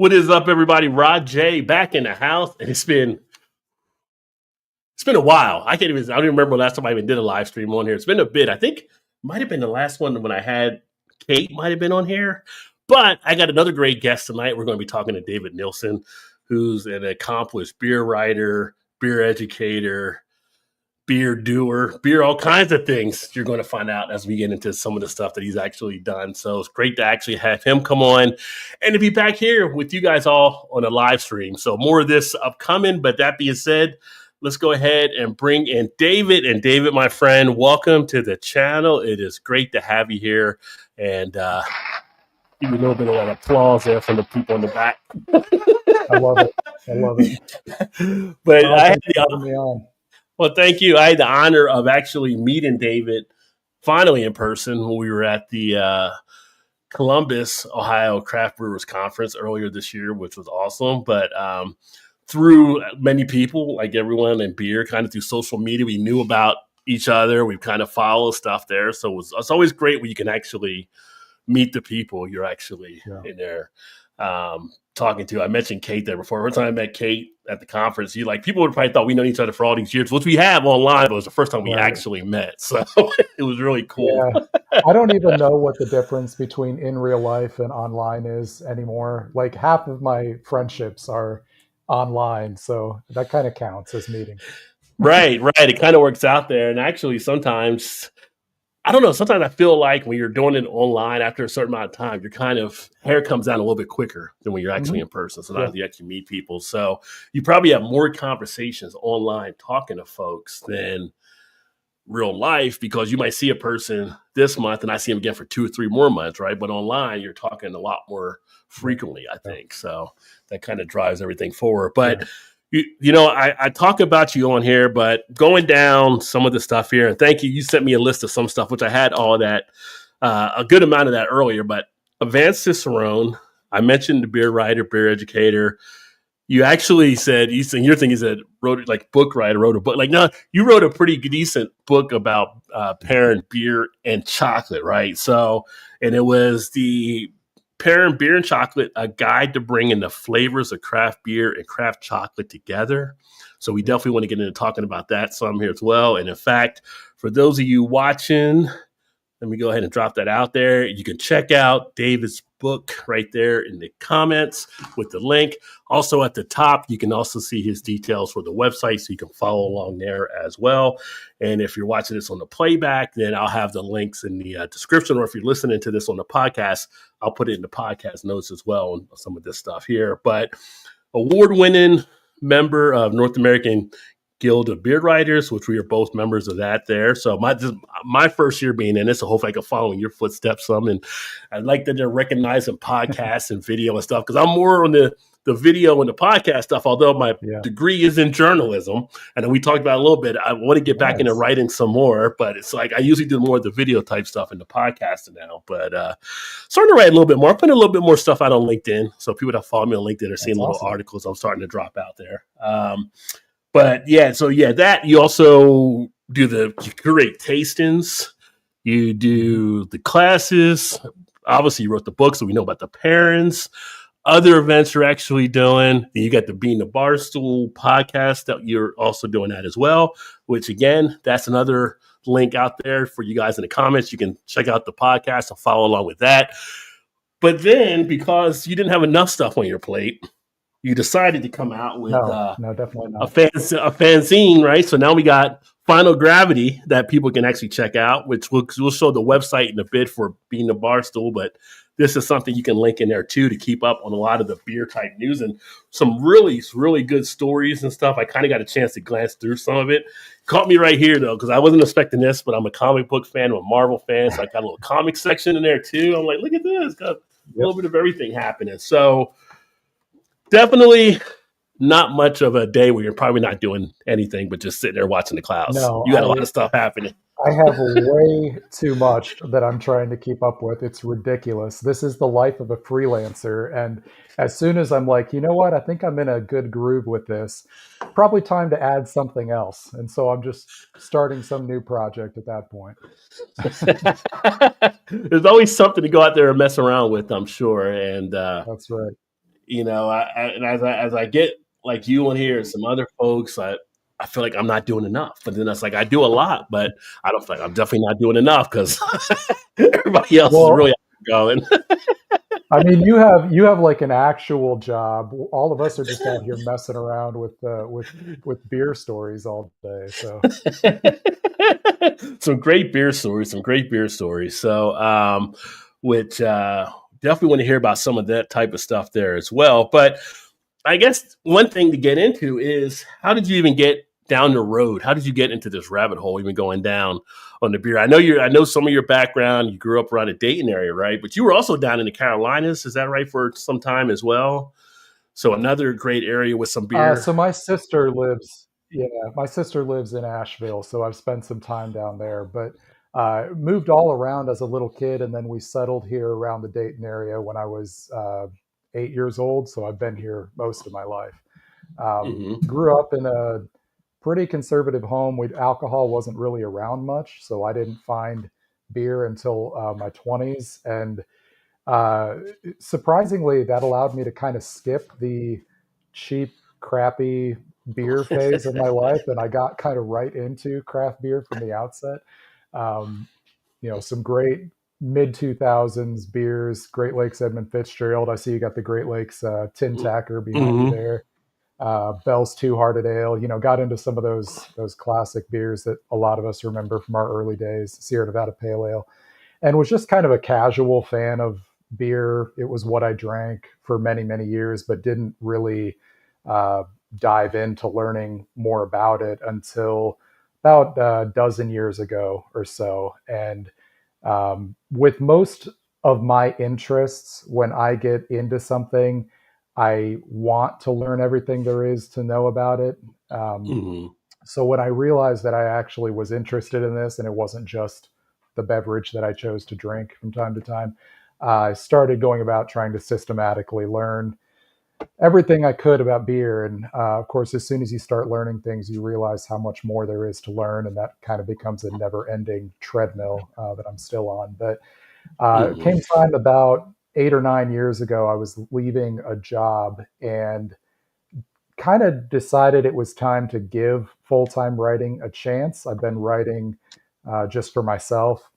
What is up, everybody? Rod J back in the house, and it's been a while. I don't even remember the last time I even did a live stream on here. It's been a bit. I think it might have been the last one when I had Kate might have been on here. But I got another great guest tonight. We're going to be talking to David Nilsen, who's an accomplished beer writer, beer educator, beer doer, beer, all kinds of things you're going to find out as we get into some of the stuff that he's actually done. So it's great to actually have him come on and to be back here with you guys all on a live stream. So more of this upcoming, but that being said, let's go ahead and bring in David. And David, my friend, welcome to the channel. It is great to have you here. And give you a little bit of that applause there from the people in the back. I love it. But I had the Well, thank you. I had the honor of actually meeting David finally in person when we were at the Columbus, Ohio Craft Brewers Conference earlier this year, which was awesome. But through many people, like everyone in beer, kind of through social media, we knew about each other. We've kind of followed stuff there. So it's always great when you can actually meet the people you're actually in there talking to. I mentioned Kate there before. Every time I met Kate at the conference, people would probably thought we known each other for all these years, which we have online, but it was the first time we actually met. So it was really cool. Yeah. I don't even know what the difference between in real life and online is anymore. Like half of my friendships are online, so that kind of counts as meeting. Right. It kind of works out there. And actually sometimes, I don't know, sometimes I feel like when you're doing it online after a certain amount of time, your kind of hair comes down a little bit quicker than when you're actually in person. Sometimes you actually meet people. So you probably have more conversations online talking to folks than real life, because you might see a person this month and I see them again for 2 or 3 more months, right? But online, you're talking a lot more frequently, I think. So that kind of drives everything forward. But I talk about you on here, but going down some of the stuff here, and thank you. You sent me a list of some stuff, which I had all that, a good amount of that earlier, but Advanced Cicerone, I mentioned the beer writer, beer educator. You actually said, your thing is that wrote a book. Like, no, you wrote a pretty decent book about pairing beer and chocolate, right? So, and it was the Pairing Beer and Chocolate, a guide to bringing the flavors of craft beer and craft chocolate together. So we definitely want to get into talking about that some here as well. And in fact, for those of you watching, let me go ahead and drop that out there. You can check out David's book right there in the comments with the link. Also at the top, you can also see his details for the website, so you can follow along there as well. And if you're watching this on the playback, then I'll have the links in the description, or if you're listening to this on the podcast, I'll put it in the podcast notes as well on some of this stuff here. But award-winning member of North American Guild of Beer Writers, which we are both members of that there. So my first year being in this, so hopefully I can follow in your footsteps some. And I'd like that they're recognizing podcasts and video and stuff, because I'm more on the video and the podcast stuff, although my degree is in journalism. And we talked about it a little bit. I want to get back into writing some more, but it's like I usually do more of the video type stuff in the podcast now. But starting to write a little bit more. I'm putting a little bit more stuff out on LinkedIn. So people that follow me on LinkedIn are seeing little articles I'm starting to drop out there. But that you also do you curate tastings, you do the classes. Obviously, you wrote the book, so we know about the pairings. Other events you're actually doing. You got the Being the Barstool podcast that you're also doing that as well, which again, that's another link out there for you guys in the comments. You can check out the podcast and follow along with that. But then, because you didn't have enough stuff on your plate, you decided to come out with no, definitely not. a fanzine, right? So now we got Final Gravity that people can actually check out, which we'll show the website in a bit for Being the Barstool, but this is something you can link in there too to keep up on a lot of the beer type news and some really, really good stories and stuff. I kind of got a chance to glance through some of it. Caught me right here though, because I wasn't expecting this, but I'm a comic book fan, I'm a Marvel fan, so I got a little comic section in there too. I'm like, look at this, got a little bit of everything happening. So definitely not much of a day where you're probably not doing anything but just sitting there watching the clouds. No, you got a lot of stuff happening. I have way too much that I'm trying to keep up with. It's ridiculous. This is the life of a freelancer. And as soon as I'm like, you know what, I think I'm in a good groove with this, probably time to add something else. And so I'm just starting some new project at that point. There's always something to go out there and mess around with, I'm sure. And that's right. And as I get like you on here and some other folks, I feel like I'm not doing enough. But then it's like I do a lot, but I don't feel like I'm definitely not doing enough because everybody else is really Well, going. I mean, you have like an actual job. All of us are just out here messing around with beer stories all day. So Some great beer stories, some great beer stories. So, which definitely want to hear about some of that type of stuff there as well. But I guess one thing to get into is how did you even get down the road? How did you get into this rabbit hole, even going down on the beer? I know some of your background. You grew up around the Dayton area, right? But you were also down in the Carolinas. Is that right for some time as well? So another great area with some beer. so my sister lives, yeah, my sister lives in Asheville, so I've spent some time down there, but moved all around as a little kid, and then we settled here around the Dayton area when I was 8 years old. So I've been here most of my life. Hmm. Grew up in a pretty conservative home. Alcohol wasn't really around much, so I didn't find beer until my 20s, and uh, surprisingly, that allowed me to kind of skip the cheap, crappy beer phase of my life, and I got kind of right into craft beer from the outset. Um, some great mid 2000s beers, Great Lakes Edmund Fitzgerald. I see you got the Great Lakes Tin Tacker behind you Hmm. there. Bell's Two Hearted Ale. Got into some of those classic beers that a lot of us remember from our early days. Sierra Nevada Pale Ale, and was just kind of a casual fan of beer. It was what I drank for many, many years, but didn't really uh, dive into learning more about it until about a dozen years ago or so. And with most of my interests, when I get into something, I want to learn everything there is to know about it. Um, Hmm. so when I realized that I actually was interested in this and it wasn't just the beverage that I chose to drink from time to time, I started going about trying to systematically learn everything I could about beer. And of course, as soon as you start learning things, you realize how much more there is to learn. And that kind of becomes a never ending treadmill that I'm still on. But it Hmm. came time about 8 or 9 years ago, I was leaving a job and kind of decided it was time to give full time writing a chance. I've been writing just for myself,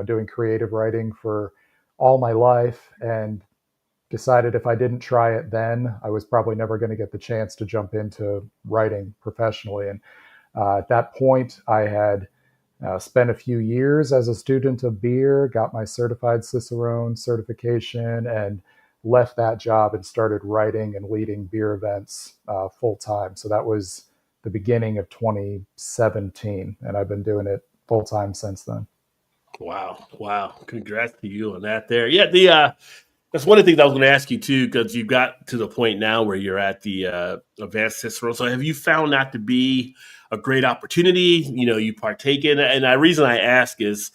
doing creative writing for all my life, and decided if I didn't try it then, I was probably never going to get the chance to jump into writing professionally. And at that point, I had spent a few years as a student of beer, got my Certified Cicerone certification, and left that job and started writing and leading beer events full time. So that was the beginning of 2017, and I've been doing it full time since then. Wow. Wow. Congrats to you on that there. Yeah, that's one of the things I was going to ask you too, because you got to the point now where you're at the advanced Cicero. So have you found that to be a great opportunity? You partake in it. And the reason I ask is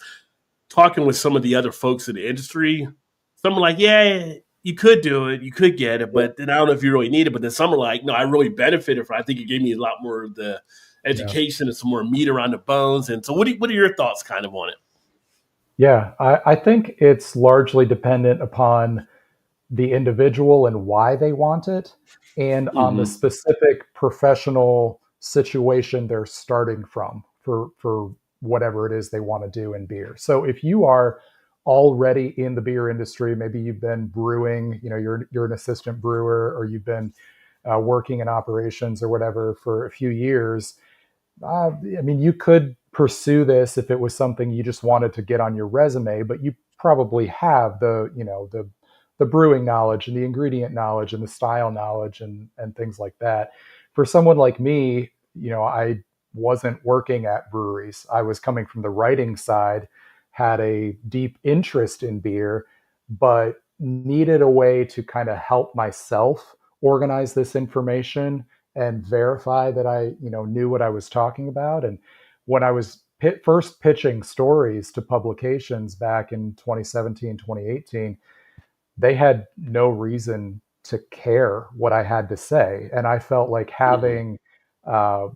talking with some of the other folks in the industry, some are like, yeah, you could do it, you could get it, Yeah, but then I don't know if you really need it. But then some are like, no, I really benefited from it. I think it gave me a lot more of the yeah, education and some more meat around the bones. And so what are your thoughts kind of on it? yeah. I think it's largely dependent upon the individual and why they want it, and on the Mm-hmm. specific professional situation they're starting from for whatever it is they want to do in beer. So if you are already in the beer industry, maybe you've been brewing, you're an assistant brewer, or you've been working in operations or whatever for a few years. I mean, you could pursue this if it was something you just wanted to get on your resume, but you probably have the brewing knowledge and the ingredient knowledge and the style knowledge and things like that. For someone like me, I wasn't working at breweries. I was coming from the writing side, had a deep interest in beer, but needed a way to kind of help myself organize this information and verify that I, knew what I was talking about. And when I was first pitching stories to publications back in 2017, 2018, they had no reason to care what I had to say. And I felt like Mm-hmm. having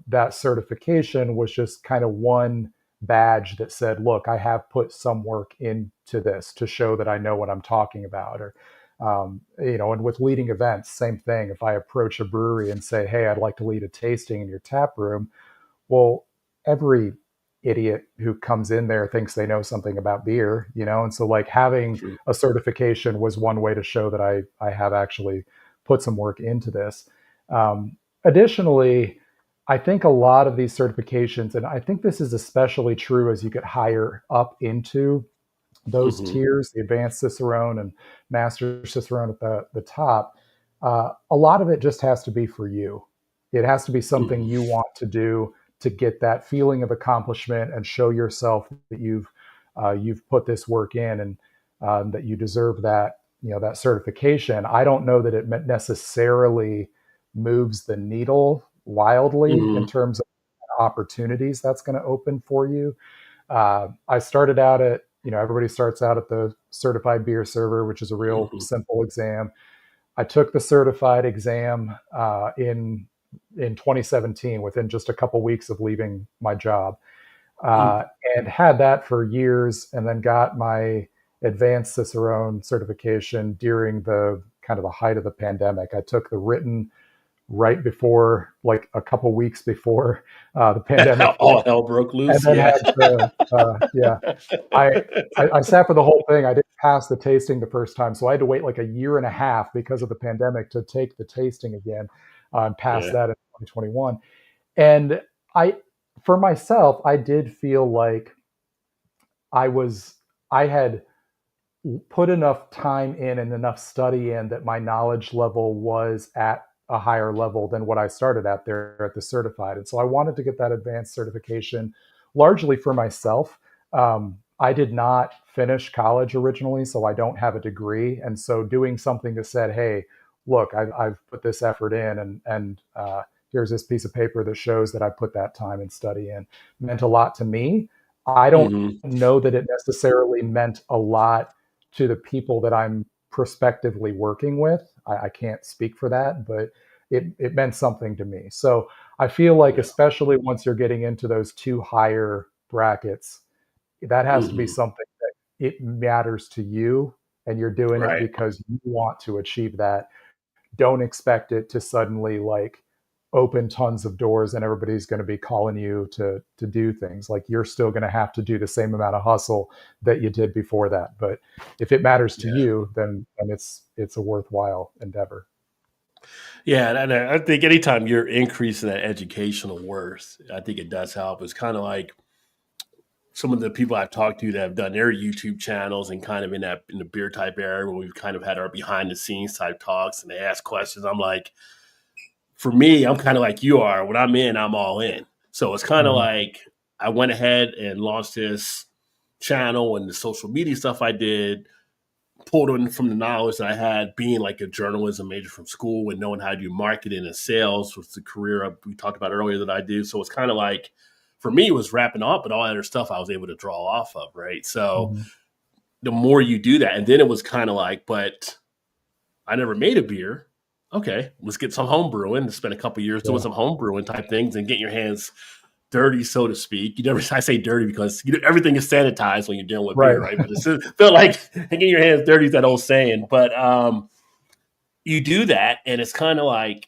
that certification was just kind of one badge that said, look, I have put some work into this to show that I know what I'm talking about. Or And with leading events, same thing. If I approach a brewery and say, "Hey, I'd like to lead a tasting in your tap room," well, every idiot who comes in there thinks they know something about beer, and so like having True. a certification was one way to show that I have actually put some work into this. Additionally, I think a lot of these certifications, and I think this is especially true as you get higher up into those Hmm. tiers, the advanced Cicerone and master Cicerone at the top, a lot of it just has to be for you. It has to be something Hmm. you want to do to get that feeling of accomplishment and show yourself that you've put this work in, and that you deserve that certification. I don't know that it necessarily moves the needle wildly in Hmm. terms of opportunities that's going to open for you. I started out at, everybody starts out at the certified beer server, which is a real Hmm. simple exam. I took the certified exam in 2017, within just a couple weeks of leaving my job, uh, and had that for years, and then got my advanced Cicerone certification during the kind of the height of the pandemic. I took the written right before, like a couple weeks before the pandemic hit, All hell broke and loose. then Yeah. had to, yeah, I, I sat for the whole thing. I didn't pass the tasting the first time, so I had to wait like a year and a half because of the pandemic to take the tasting again, and pass Yeah. that in 2021. And I, for myself, I did feel like I was, I had put enough time in and enough study in that my knowledge level was at a higher level than what I started at there at the certified. And so I wanted to get that advanced certification largely for myself. I did not finish college originally, so I don't have a degree. And so doing something that said, "Hey, look, I've put this effort in, and here's this piece of paper that shows that I put that time and study in," meant a lot to me. I don't Hmm. know that it necessarily meant a lot to the people that I'm prospectively working with. I can't speak for that, but it meant something to me. So I feel like, Yeah. especially once you're getting into those two higher brackets, that has to be Hmm. something that it matters to you, and you're doing it Right. because you want to achieve that. Don't expect it to suddenly like open tons of doors and everybody's going to be calling you to do things. Like, you're still going to have to do the same amount of hustle that you did before that. But if it matters to Yeah. you, then it's a worthwhile endeavor. Yeah. And I think anytime you're increasing that educational worth, I think it does help. It's kind of like some of the people I've talked to that have done their YouTube channels and kind of in the beer type area where we've kind of had our behind the scenes type talks and they ask questions. I'm like, for me, I'm kind of like you are. When I'm in, I'm all in. So it's kind of Mhm. like I went ahead and launched this channel and the social media stuff I did, pulled in from the knowledge that I had being like a journalism major from school and knowing how to do marketing and sales was the career we talked about earlier that I do. So it's kind of like, for me, it was wrapping up, but all that other stuff I was able to draw off of, right? So Mhm. the more you do that, and then it was kind of like, but I never made a beer. Okay, let's get some home brewing. Spend a couple years doing Yeah. some home brewing type things and getting your hands dirty, so to speak. You never, I say dirty because everything is sanitized when you're dealing with Right. beer, right? But it's feel like getting your hands dirty is that old saying. But you do that, and it's kind of like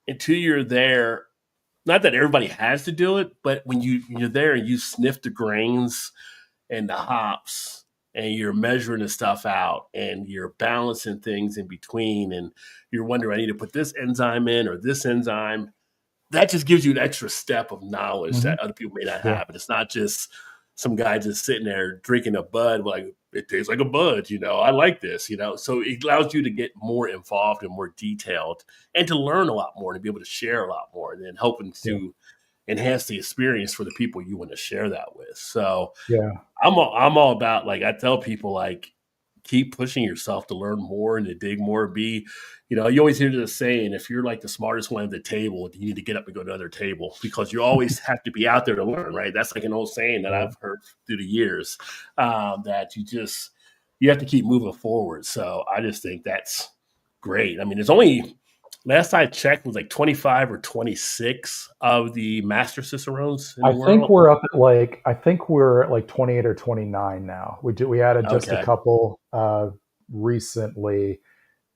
until you're there. Not that everybody has to do it, but when you're there and you sniff the grains and the hops and you're measuring the stuff out and you're balancing things in between and you're wondering, I need to put this enzyme in or this enzyme, that just gives you an extra step of knowledge Mhm. that other people may not Yeah. have. And it's not just some guy just sitting there drinking a bud, like it tastes like a bud, I like this, So it allows you to get more involved and more detailed and to learn a lot more and to be able to share a lot more and then helping Yeah. to enhance the experience for the people you want to share that with. So Yeah. I'm all about, like, I tell people, like, keep pushing yourself to learn more and to dig more. You always hear the saying, if you're like the smartest one at the table, you need to get up and go to another table because you always have to be out there to learn, right? That's like an old saying that Yeah. I've heard through the years, that you have to keep moving forward. So I just think that's great. I mean, there's only, last I checked was like 25 or 26 of the master cicerones in the world. I think we're at like 28 or 29 now. We added just a Okay. couple recently.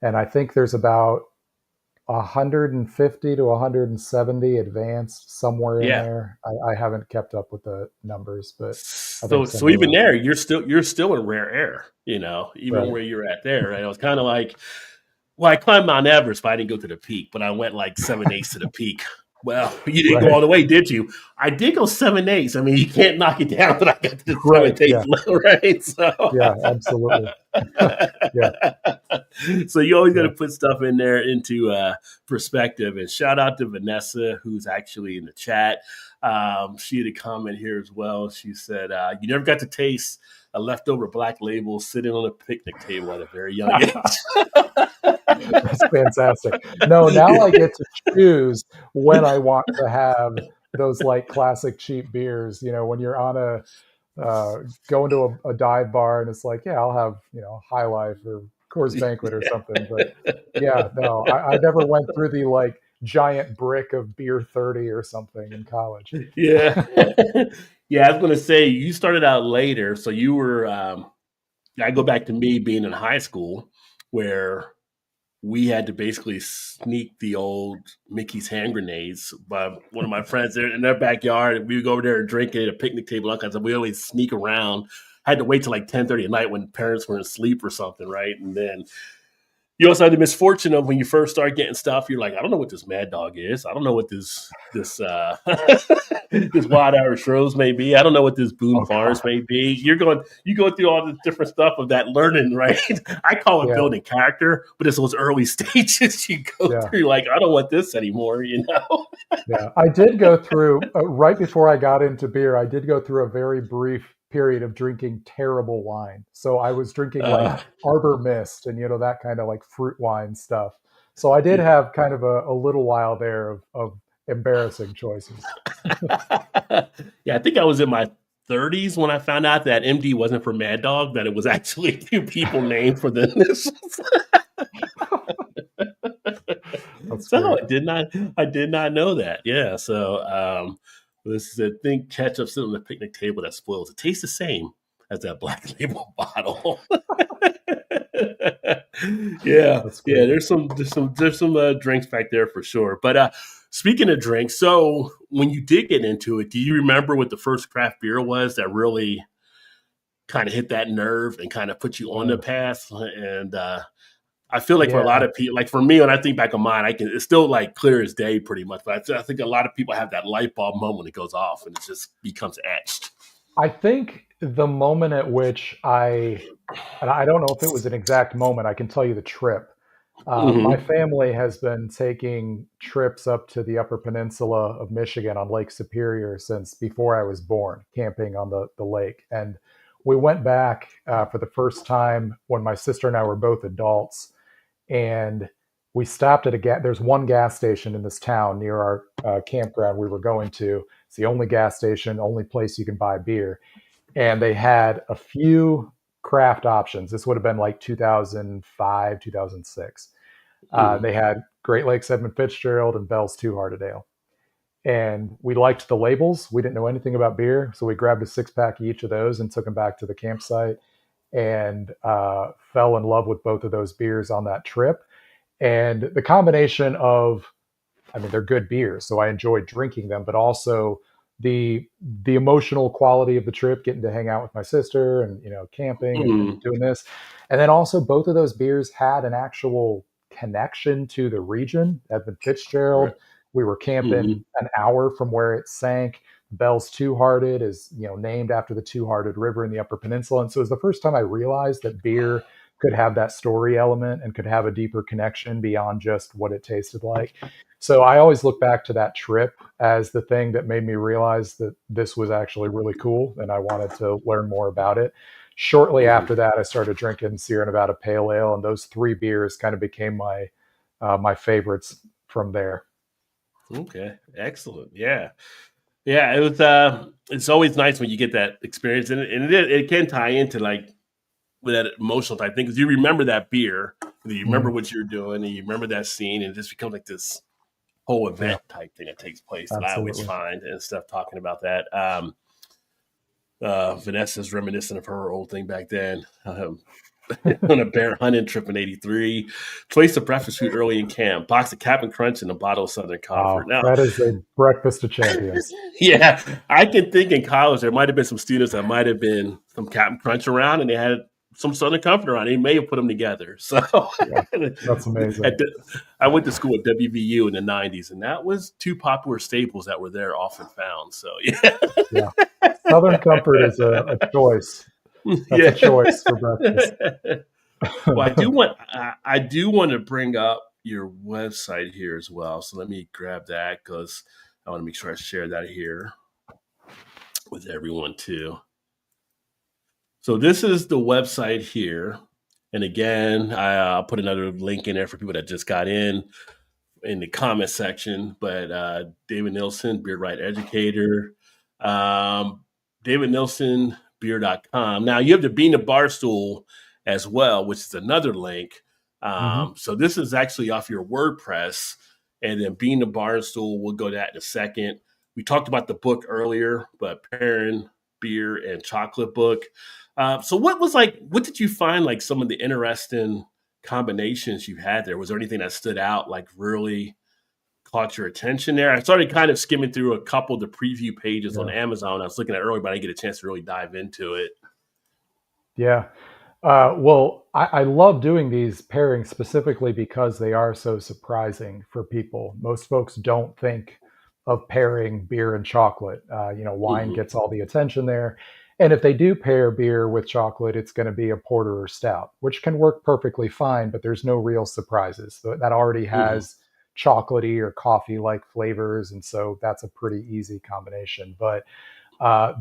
and I think there's about 150 to 170 advanced somewhere in Yeah. there. I haven't kept up with the numbers, but I think So somewhere even around there, there. you're still in rare air, even Right. where you're at there. Right? I was kind of like, well, I climbed Mount Everest, but I didn't go to the peak. But I went like 7/8 to the peak. Well, you didn't go Right. all the way, did you? I did go 7/8. I mean, you can't knock it down when I got to the Right. seventh, eighth Yeah. level, right? Yeah. Absolutely. Yeah. So you always got to Yeah. put stuff in there into perspective. And shout out to Vanessa, who's actually in the chat. She had a comment here as well. She said, "You never got to taste a leftover black label sitting on a picnic table at a very young age." That's fantastic. No, now I get to choose when I want to have those like classic cheap beers. When you're on going to a dive bar and it's like, yeah, I'll have, High Life or Coors Banquet or something. But yeah, no, I never went through the like giant brick of beer 30 or something in college. Yeah. Yeah, I was going to say you started out later. So you were, I go back to me being in high school where we had to basically sneak the old Mickey's hand grenades by one of my friends there in their backyard. We would go over there and drink at a picnic table, all kinds of. We always sneak around. Had to wait till like 10:30 at night when parents were asleep or something, right? And then you also had the misfortune of when you first start getting stuff, you're like, I don't know what this Mad Dog is. I don't know what this this Wild Irish Rose may be. I don't know what this Boone Oh Farms God. may be. You go through all the different stuff of that learning, right? I call it Yeah. building character, but it's those early stages you go Yeah. through. Like, I don't want this anymore, you know? Yeah, I did go through right before I got into beer. I did go through a very brief period of drinking terrible wine. So I was drinking like Uh, Arbor Mist and that kind of like fruit wine stuff. So I did have kind of a little while there of embarrassing choices. yeah, I think I was in my 30s when I found out that MD wasn't for Mad Dog, that it was actually two people named for the initials. That's So great. I did not know that. Yeah. So this is a thing ketchup sitting on the picnic table that spoils. It tastes the same as that black label bottle. Yeah, That's yeah. great. There's some drinks back there for sure. But speaking of drinks, so when you did get into it, do you remember what the first craft beer was that really kind of hit that nerve and kind of put you on the Oh, path? And I feel like for a lot yeah. of people, like for me, when I think back on mine, it's still like clear as day pretty much. But I think a lot of people have that light bulb moment that goes off and it just becomes etched. I think the moment at which and I don't know if it was an exact moment, I can tell you the trip. My Mm-hmm. family has been taking trips up to the Upper Peninsula of Michigan on Lake Superior since before I was born, camping on the lake. And we went back for the first time when my sister and I were both adults. And we stopped at there's one gas station in this town near our campground we were going to. It's the only gas station, only place you can buy beer. And they had a few craft options. This would have been like 2005, 2006. Mm-hmm. They had Great Lakes Edmund Fitzgerald and Bell's Two Hearted Ale. And we liked the labels. We didn't know anything about beer. So we grabbed a 6-pack each of those and took them back to the campsite and fell in love with both of those beers on that trip. And the combination of, I mean, they're good beers, so I enjoyed drinking them, but also the the emotional quality of the trip, getting to hang out with my sister and camping and Mm-hmm. doing this, and then also both of those beers had an actual connection to the region. Edmund Right. Fitzgerald, we were Mm-hmm. camping an hour from where it sank. Bell's Two Hearted is named after the Two Hearted River in the Upper Peninsula, and so it was the first time I realized that beer could have that story element and could have a deeper connection beyond just what it tasted like. So I always look back to that trip as the thing that made me realize that this was actually really cool and I wanted to learn more about it. Shortly Mm-hmm. after that, I started drinking Sierra Nevada Pale Ale, and those three beers kind of became my favorites from there. Okay. Excellent. Yeah. Yeah. It was. It's always nice when you get that experience, and it can tie into like with that emotional type thing because you remember that beer, and you remember Mhm. what you're doing, and you remember that scene, and it just becomes like this whole Yeah, event type thing that takes place that I always absolutely. find and stuff talking about that. Vanessa's reminiscent of her old thing back then. on a bear hunting trip in '83. Choice of breakfast food early in camp. Box of Captain Crunch and a bottle of Southern Comfort. Wow, Now, that is a breakfast of champions. yeah, I can think in college there might have been some students that might have been some Captain Crunch around, and they had some Southern Comfort around. They may have put them together. So, Yeah, that's amazing. I went to school at WVU in the '90s, and that was two popular staples that were there often found. So, yeah, Yeah, Southern Comfort is a choice. That's a yeah. choice for breakfast. Well, I do want to bring up your website here as well. So let me grab that because I want to make sure I share that here with everyone too. So this is the website here, and again, I'll put another link in there for people that just got in the comment section. But David Nilsen, Beer Right Educator, um, David Nilsen, beer.com. Now you have the Bean to Barstool as well, which is another link. Hmm. So this is actually off your WordPress, and then Bean to Barstool, we'll go to that in a second. We talked about the book earlier, but Pairing Beer and Chocolate book. So what did you find like some of the interesting combinations you had there? Was there anything that stood out, like really caught your attention there? I started kind of skimming through a couple of the preview pages on Yeah. Amazon. I was looking at earlier, but I didn't get a chance to really dive into it. Yeah. Well, I love doing these pairings specifically because they are so surprising for people. Most folks don't think of pairing beer and chocolate. Wine Hmm. gets all the attention there. And if they do pair beer with chocolate, it's going to be a porter or stout, which can work perfectly fine, but there's no real surprises. That already Hmm. has chocolatey or coffee like flavors. And so that's a pretty easy combination. But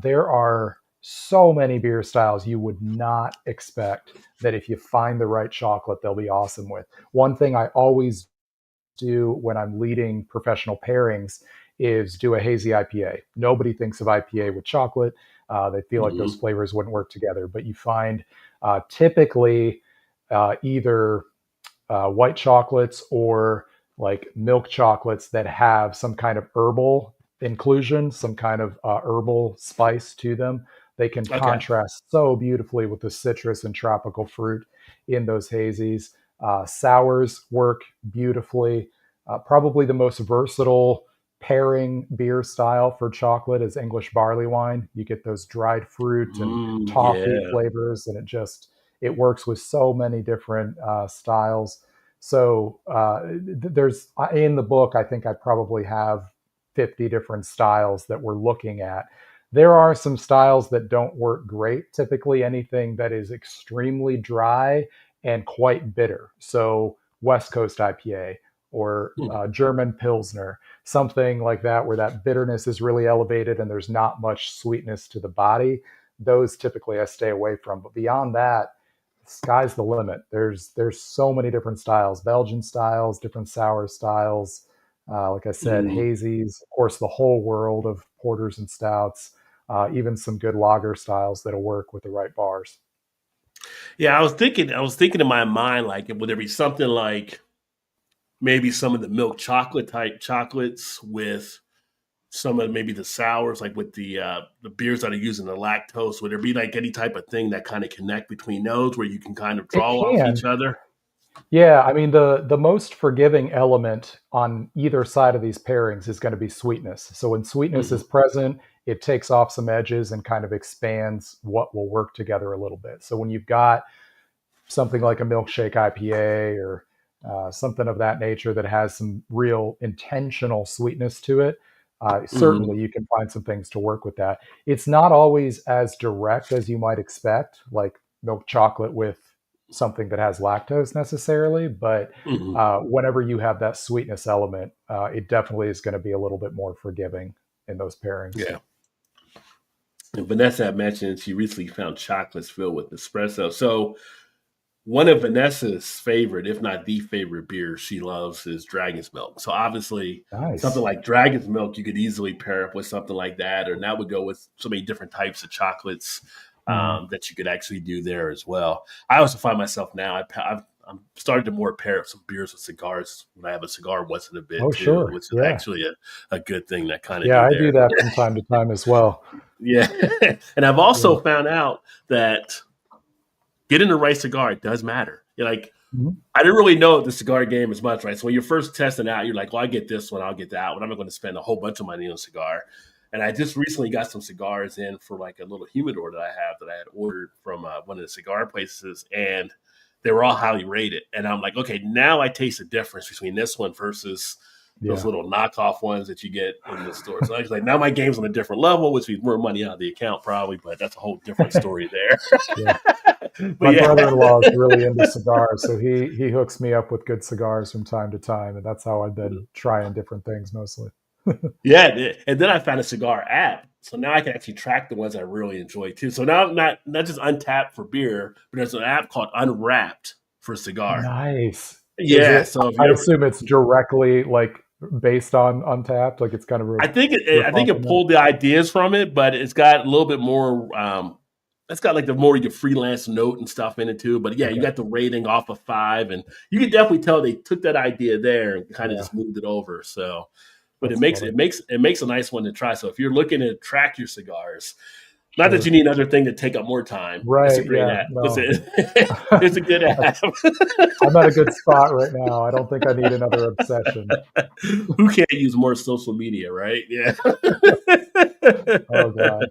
there are so many beer styles you would not expect that if you find the right chocolate, they'll be awesome with. One thing I always do when I'm leading professional pairings is do a hazy IPA. Nobody thinks of IPA with chocolate. They feel like those Hmm. flavors wouldn't work together, but you find typically either white chocolates or like milk chocolates that have some kind of herbal inclusion, some kind of herbal spice to them. They can Okay. contrast so beautifully with the citrus and tropical fruit in those hazies. Sours work beautifully. Probably the most versatile pairing beer style for chocolate is English barley wine. You get those dried fruit and toffee Yeah. flavors, and it works with so many different styles. So there's in the book, I think I probably have 50 different styles that we're looking at. There are some styles that don't work great. Typically, anything that is extremely dry and quite bitter. So West Coast IPA or Hmm. German Pilsner, something like that, where that bitterness is really elevated and there's not much sweetness to the body. Those typically I stay away from. But beyond that, sky's the limit. There's so many different styles, Belgian styles, different sour styles. Like I said, Hmm. hazies, of course, the whole world of porters and stouts, even some good lager styles that'll work with the right bars. Yeah, I was thinking in my mind, like, would there be something like maybe some of the milk chocolate type chocolates with some of maybe the sours, like with the beers that are using the lactose? Would there be like any type of thing that kind of connect between those where you can kind of It draw off can. each other? Yeah, I mean the most forgiving element on either side of these pairings is going to be sweetness. So when sweetness Hmm. is present, it takes off some edges and kind of expands what will work together a little bit. So when you've got something like a milkshake IPA or something of that nature that has some real intentional sweetness to it, Hmm. certainly you can find some things to work with that. It's not always as direct as you might expect, like milk chocolate with something that has lactose necessarily, but Hmm. whenever you have that sweetness element, it definitely is going to be a little bit more forgiving in those pairings. Yeah. And Vanessa had mentioned she recently found chocolates filled with espresso. So one of Vanessa's favorite, if not the favorite beer she loves is Dragon's Milk. So obviously, something Nice. like Dragon's Milk, you could easily pair up with something like that, or that would go with so many different types of chocolates Mhm. that you could actually do there as well. I also find myself now, I'm starting to more pair up some beers with cigars when I have a cigar once in a bit Oh, too, sure. which is Yeah. actually a good thing to kind of Yeah, do I do there. that from time to time as well. Yeah. And I've Yeah. also found out that getting the right cigar does matter. You're like, Mhm. I didn't really know the cigar game as much, right? So when you're first testing out, you're like, well, I get this one, I'll get that one. I'm not going to spend a whole bunch of money on a cigar. And I just recently got some cigars in for like a little humidor that I have that I had ordered from one of the cigar places, and they were all highly rated. And I'm like, okay, now I taste the difference between this one versus those Yeah. little knockoff ones that you get in the store. So I was like, now my game's on a different level, which means more money out of the account probably, but that's a whole different story Yeah. there. My But yeah. brother-in-law is really into cigars, so he hooks me up with good cigars from time to time, and that's how I've been trying different things mostly. Yeah, and then I found a cigar app, so now I can actually track the ones I really enjoy too. So now I'm not just Untapped for beer, but there's an app called Unwrapped for cigar. Nice. Is Yeah, it? so if I you ever, assume it's directly like based on Untapped, like it's kind of a I rip think off it of them. pulled the ideas from it, but it's got a little bit more. It's got like the more your freelance note and stuff in it too. But yeah, you Okay. got the rating off of 5, and you can definitely tell they took that idea there and kind of Yeah, just moved it over. So, but that's funny. it makes a nice one to try. So if you're looking to track your cigars, not that Sure. you need another thing to take up more time. It's a Right. great Yeah. app. No. It's a good app. I'm at a good spot right now. I don't think I need another obsession. Who can't use more social media, right? Yeah. Oh God.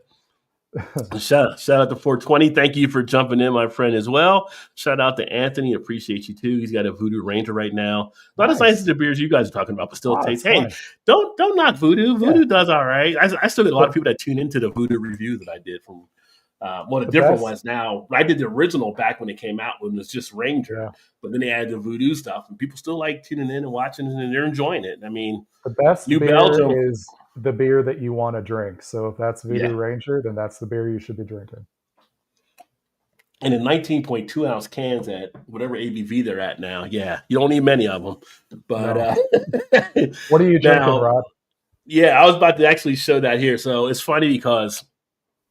Shout out to 420. Thank you for jumping in, my friend, as well. Shout out to Anthony. Appreciate you too. He's got a Voodoo Ranger right now. Not as nice as Nice. the beers you guys are talking about, but still Oh, tastes. it's Hey, fine. don't knock Voodoo. Yeah. Voodoo does all right. I still get a lot of The people that tune into the Voodoo review that I did from one of the the different best. ones now. I did the original back when it came out when it was just Ranger, Yeah. but then they added the Voodoo stuff, and people still like tuning in and watching, and they're enjoying it. I mean, The best New beer Belgium, is the beer that you want to drink. So if that's yeah. Voodoo Ranger, then that's the beer you should be drinking. And in 19.2 ounce cans at whatever ABV they're at now. Yeah, you don't need many of them. But No. What are you drinking, now, Rod? yeah, I was about to actually show that here. So it's funny because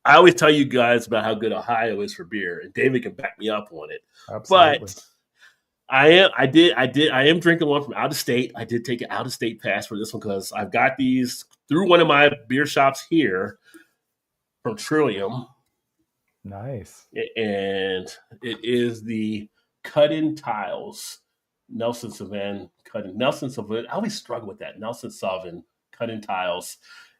I always tell you guys about how good Ohio is for beer, and David can back me up on it. Absolutely. But I am drinking one from out of state. I did take an out of state pass for this one because I've got these through one of my beer shops here from Trillium, Nice. and it is the cut-in tiles Nelson Sauvin cut-in Nelson Sauvin. I always struggle with that Nelson Sauvin cut-in tiles,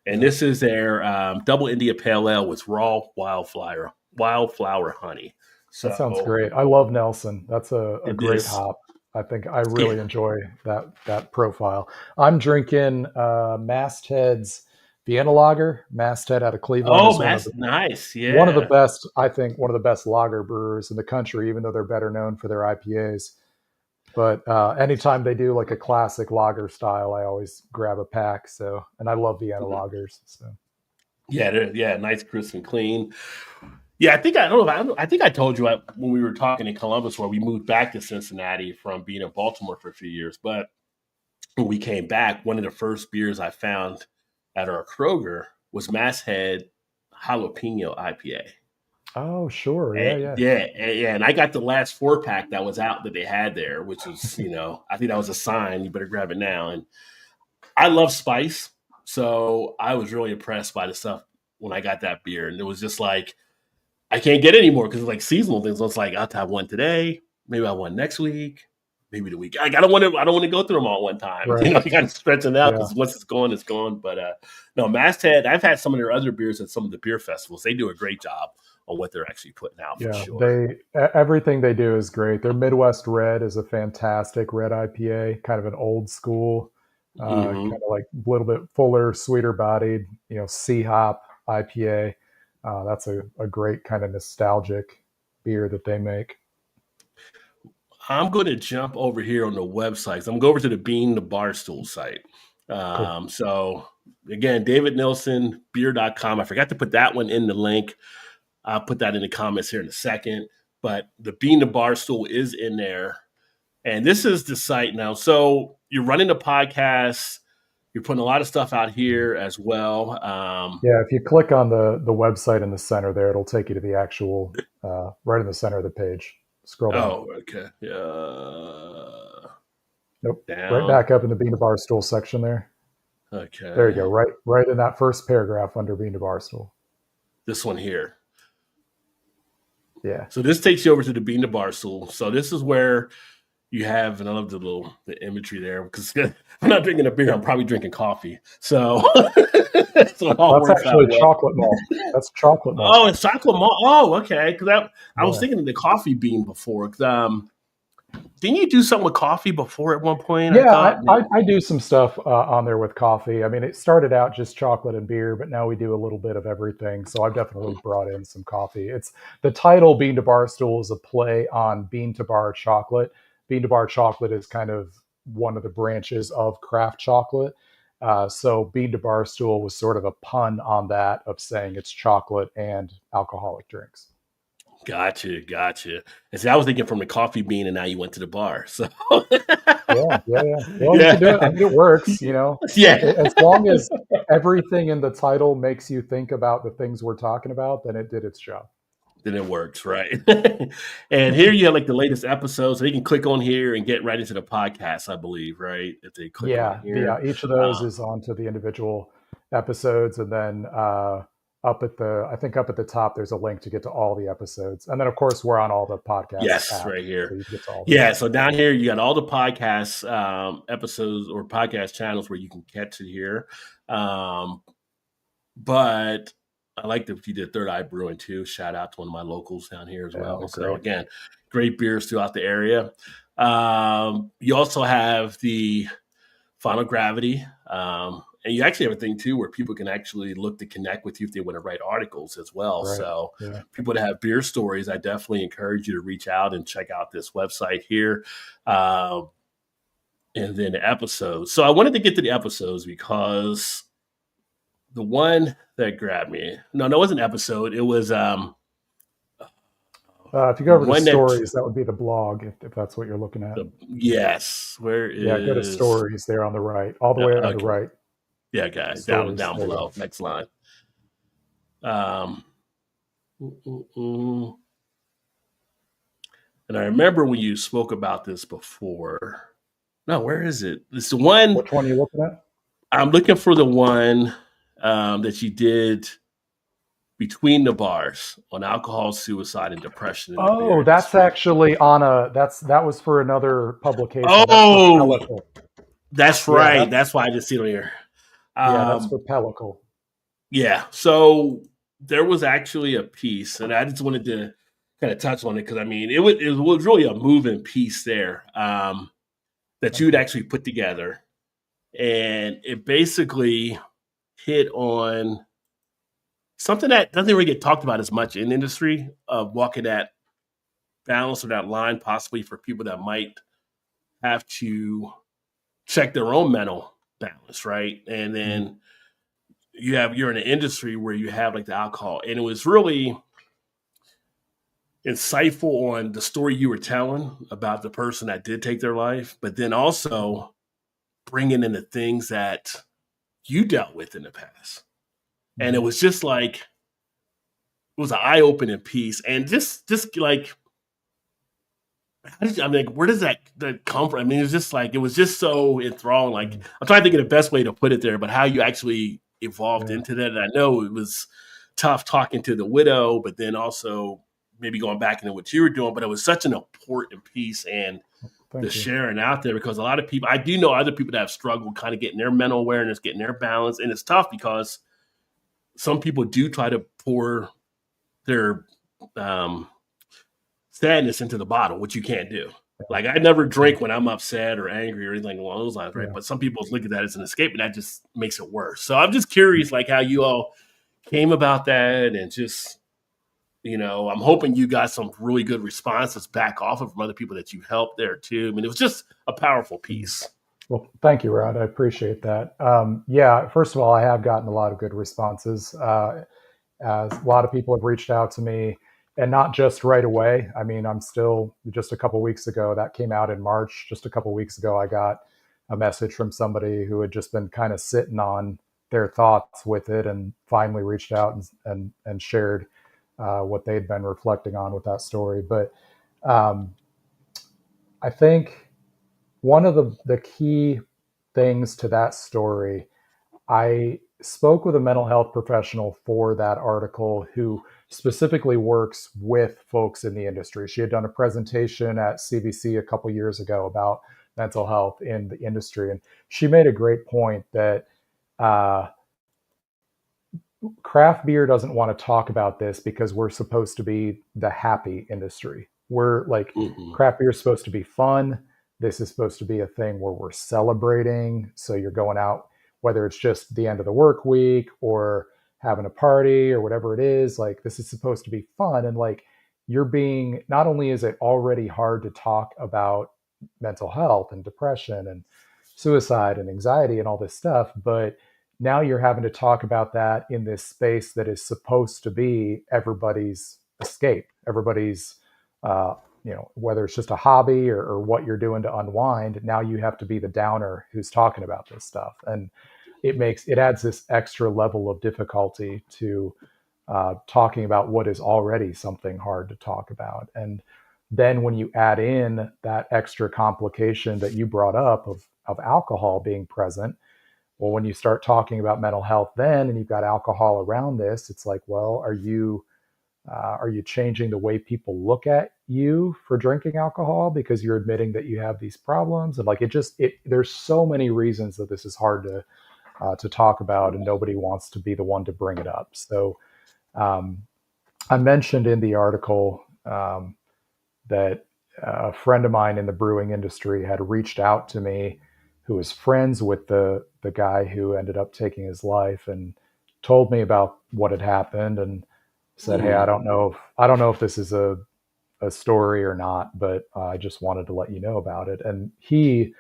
and Yeah. this is their double India Pale Ale with raw wildflower honey. That sounds So great. I love Nelson. That's a it great is, hop. I think I yeah. really enjoy that profile. I'm drinking Masthead's Vienna Lager. Masthead out of Cleveland Oh, is that's nice. one of the Yeah. best, I think, one of the best lager brewers in the country, even though they're better known for their IPAs. But anytime they do like a classic lager style, I always grab a pack. So, and I love Vienna Mhm. lagers. So, Yeah, nice, crisp, and clean. Yeah, I think I don't know. I think I told you when we were talking in Columbus, where we moved back to Cincinnati from being in Baltimore for a few years. But when we came back, one of the first beers I found at our Kroger was Masthead Jalapeno IPA. oh, sure, yeah, And, yeah, and I got the last 4-pack that was out that they had there, which was, I think that was a sign. You better grab it now. And I love spice, so I was really impressed by the stuff when I got that beer, and it was just like I can't get any more because it's like seasonal things. So it's like I'll have one today, maybe I have one next week, maybe the week. I don't want to go through them all at one time. right, You got to stretch it out yeah. because once it's gone, it's gone. But no, Masthead. I've had some of their other beers at some of the beer festivals. They do a great job on what they're actually putting out for Yeah, sure. everything they do is great. Their Midwest Red is a fantastic red IPA, kind of an old school, kind Hmm. of like a little bit fuller, sweeter bodied, C hop IPA. That's a great kind of nostalgic beer that they make. I'm going to jump over here on the website. So I'm going to go over to the Bean the Barstool site. Cool. So again, David Nilsen, beer.com. I forgot to put that one in the link. I'll put that in the comments here in a second. But the Bean the Barstool is in there. And this is the site now. So you're running a podcast. You're putting a lot of stuff out here as well. Yeah, if you click on the website in the center there, it'll take you to the actual right in the center of the page. Scroll down. Oh, okay. Nope. Right Down. back up in the Bean to Barstool section there. There you go. Okay. Right in that first paragraph under Bean to Barstool. This one here. Yeah. So this takes you over to the bean to bar stool. So this is where you have, and I love the imagery there because I'm not drinking a beer, I'm probably drinking coffee. So, so it all That's works out actually well. chocolate malt. That's chocolate malt. Oh, it's chocolate malt. Oh, okay. Because I was Yeah. thinking of the coffee bean before. Didn't you do something with coffee before at one point? I Yeah, thought. I do some stuff on there with coffee. I mean, it started out just chocolate and beer, but now we do a little bit of everything. So I've definitely brought in some coffee. It's the title Bean to Bar Stool is a play on bean to bar chocolate. Bean to bar chocolate is kind of one of the branches of craft chocolate. So Bean to Bar Stool was sort of a pun on that of saying it's chocolate and alcoholic drinks. Gotcha, gotcha. And see, I was thinking from the coffee bean, and now you went to the bar. So, Yeah, yeah, yeah. Well, you can do it. I yeah, mean, it works, you know, yeah. as long as everything in the title makes you think about the things we're talking about, then it did its job. Then it works, right? And here you have like the latest episodes, so you can click on here and get right into the podcast, I believe, right? If they click on Yeah, here. each of those Uh, is onto the individual episodes, and then I think up at the top, there's a link to get to all the episodes, and then of course we're on all the podcast yes, apps, right so here. you can get to all Yeah, those. so down here you got all the podcast episodes or podcast channels where you can catch it here. Um, but I like that you did Third Eye Brewing too. Shout out to one of my locals down here as Yeah, well. they're So great. again, great beers throughout the area. You also have the Final Gravity. And you actually have a thing too where people can actually look to connect with you if they want to write articles as well. Right. So Yeah. people that have beer stories, I definitely encourage you to reach out and check out this website here. Um, and then the episodes. So I wanted to get to the episodes because the one that grabbed me, no, it wasn't an episode. It was If you go the over to one that stories, that would be the blog, if that's what you're looking at. yes, where Yeah, go to is stories there on the right, all the way on the okay. right. Yeah, guys, Stories. down There you go. below. Next line. Um mm, mm, mm. And I remember when you spoke about this before. No, where is it? It's the one Which one are you looking at? I'm looking for the one that you did between the bars on alcohol, suicide, and depression in the beer Oh, that's industry. actually on a that was for another publication. That's for Oh, Pellicle. that's Yeah, right. that's That's why I just see it on here. that's Um, for Pellicle. yeah. So there was actually a piece, and I just wanted to kind of touch on it because I mean, it was really a moving piece there that Thank you'd you. actually put together, and it basically hit on something that doesn't really get talked about as much in the industry of walking that balance or that line, possibly for people that might have to check their own mental balance, right? And Mm. then you're in an industry where you have like the alcohol, and it was really insightful on the story you were telling about the person that did take their life, but then also bringing in the things that you dealt with in the past. And it Mhm. was just like it was an eye-opening piece, and just like I'm like, where does that come from? I mean, it's just like it was just so enthralling. Like Mm. I'm trying to think of the best way to put it there, but how you actually evolved Yeah. into that. And I know it was tough talking to the widow, but then also maybe going back into what you were doing. But it was such an important piece and the Thank you. sharing out there because a lot of people, I do know other people that have struggled kind of getting their mental awareness, getting their balance, and it's tough because some people do try to pour their um, sadness into the bottle, which you can't do. Like I never Yeah. drink when I'm upset or angry or anything along those lines, right? Yeah. But some people look at that as an escape, and that just makes it worse. So I'm just curious, like how you all came about that, and just I'm hoping you got some really good responses back off of from other people that you helped there too. I mean, it was just a powerful Mm. piece. Well, thank you, Rod. I appreciate that. Yeah, first of all, I have gotten a lot of good responses. As a lot of people have reached out to me, and not just right away. I mean, I'm still just a couple weeks ago. That came out in March. Just a couple weeks ago, I got a message from somebody who had just been kind of sitting on their thoughts with it, and finally reached out and shared what they'd been reflecting on with that story. But um, I think one of the key things to that story, I spoke with a mental health professional for that article who specifically works with folks in the industry. She had done a presentation at CBC a couple years ago about mental health in the industry, and she made a great point that uh, craft beer doesn't want to talk about this because we're supposed to be the happy industry. We're like, Hmm. craft beer is supposed to be fun. This is supposed to be a thing where we're celebrating. So you're going out, whether it's just the end of the work week or having a party or whatever it is, like this is supposed to be fun. And like, you're being, not only is it already hard to talk about mental health and depression and suicide and anxiety and all this stuff, but now you're having to talk about that in this space that is supposed to be everybody's escape, everybody's, uh, whether it's just a hobby or what you're doing to unwind. Now you have to be the downer who's talking about this stuff, and it adds this extra level of difficulty to talking about what is already something hard to talk about. And then when you add in that extra complication that you brought up of alcohol being present, well, when you start talking about mental health then and you've got alcohol around this, it's like, well, are you changing the way people look at you for drinking alcohol because you're admitting that you have these problems? And like there's so many reasons that this is hard to talk about, and nobody wants to be the one to bring it up. So um, I mentioned in the article that a friend of mine in the brewing industry had reached out to me, who was friends with the guy who ended up taking his life, and told me about what had happened, and said, "Hey, Hmm. I don't know if this is a story or not, but I just wanted to let you know about it." And he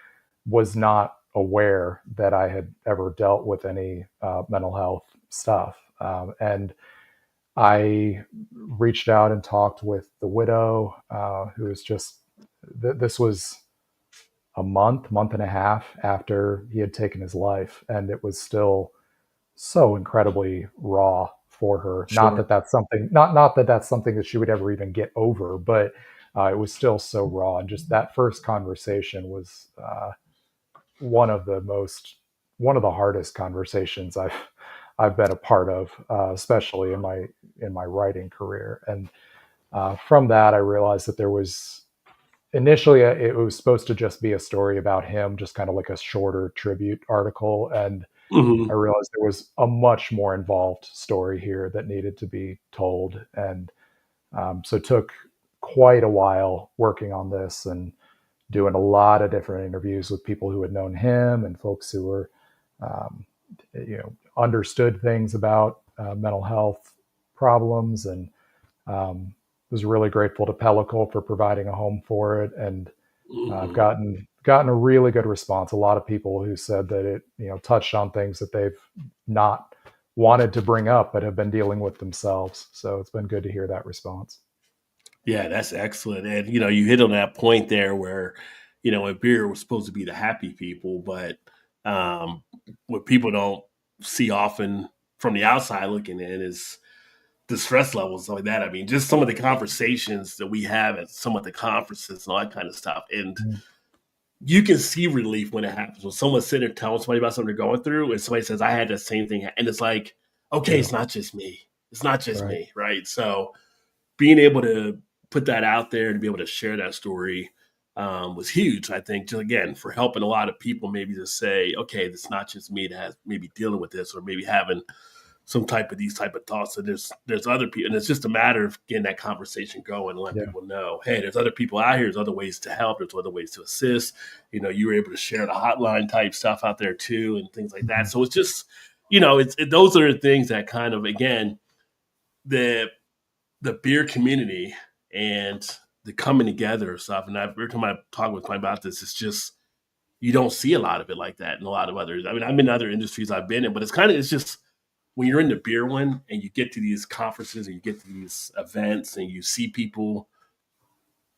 was not aware that I had ever dealt with any mental health stuff, and I reached out and talked with the widow, who was just, this was a month and a half after he had taken his life. And it was still so incredibly raw for her. Not Sure. that that's something, not that that's something that she would ever even get over, but it was still so raw. And just that first conversation was one of the most, one of the hardest conversations I've been a part of, especially in my writing career. And from that, I realized that there was initially it was supposed to just be a story about him, just kind of like a shorter tribute article, and I Hmm. realized there was a much more involved story here that needed to be told. And so it took quite a while working on this and doing a lot of different interviews with people who had known him and folks who were um, understood things about mental health problems, and was really grateful to Pellicle for providing a home for it. And I've Hmm. gotten a really good response. A lot of people who said that it touched on things that they've not wanted to bring up but have been dealing with themselves. So it's been good to hear that response. Yeah, that's excellent. And you hit on that point there where, a beer was supposed to be the happy people, but um, what people don't see often from the outside looking in is the stress levels like that. I mean, just some of the conversations that we have at some of the conferences and all that kind of stuff. And Mm, you can see relief when it happens. When someone's sitting there telling somebody about something they're going through, and somebody says, I had the same thing. And it's like, okay, yeah, it's not just me. It's not just right. me. Right. So being able to put that out there and be able to share that story was huge. I think, just again, for helping a lot of people maybe to say, okay, it's not just me that has maybe dealing with this or maybe having some type of these type of thoughts. So there's other people, and it's just a matter of getting that conversation going and letting Yeah. people know, hey, there's other people out here. There's other ways to help. There's other ways to assist. You were able to share the hotline type stuff out there too, and things like that. Mhm. So it's just, those are the things that kind of again the the beer community and the coming together of stuff. And every time I talk with my about this, it's just you don't see a lot of it like that in a lot of others. I mean, I'm in other industries I've been in, but it's just when you're in the beer one and you get to these conferences and you get to these events and you see people,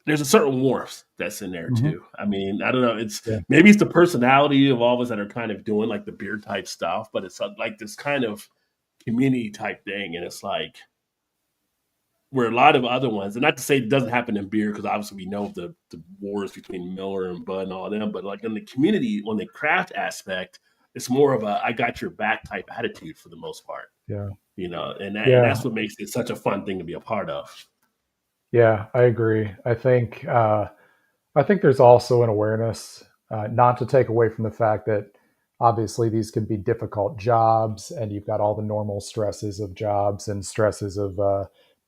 there's a certain warmth that's in there Mhm. too. I mean, I don't know. It's Yeah. maybe it's the personality of all of us that are kind of doing like the beer type stuff, but it's like this kind of community type thing. And it's like, where a lot of other ones, and not to say it doesn't happen in beer, because obviously we know the wars between Miller and Bud and all of them, but like in the community, on the craft aspect, it's more of a I got your back type attitude for the most part. Yeah. And Yeah. that's what makes it such a fun thing to be a part of. Yeah, I agree. I think there's also an awareness, not to take away from the fact that obviously these can be difficult jobs, and you've got all the normal stresses of jobs and stresses of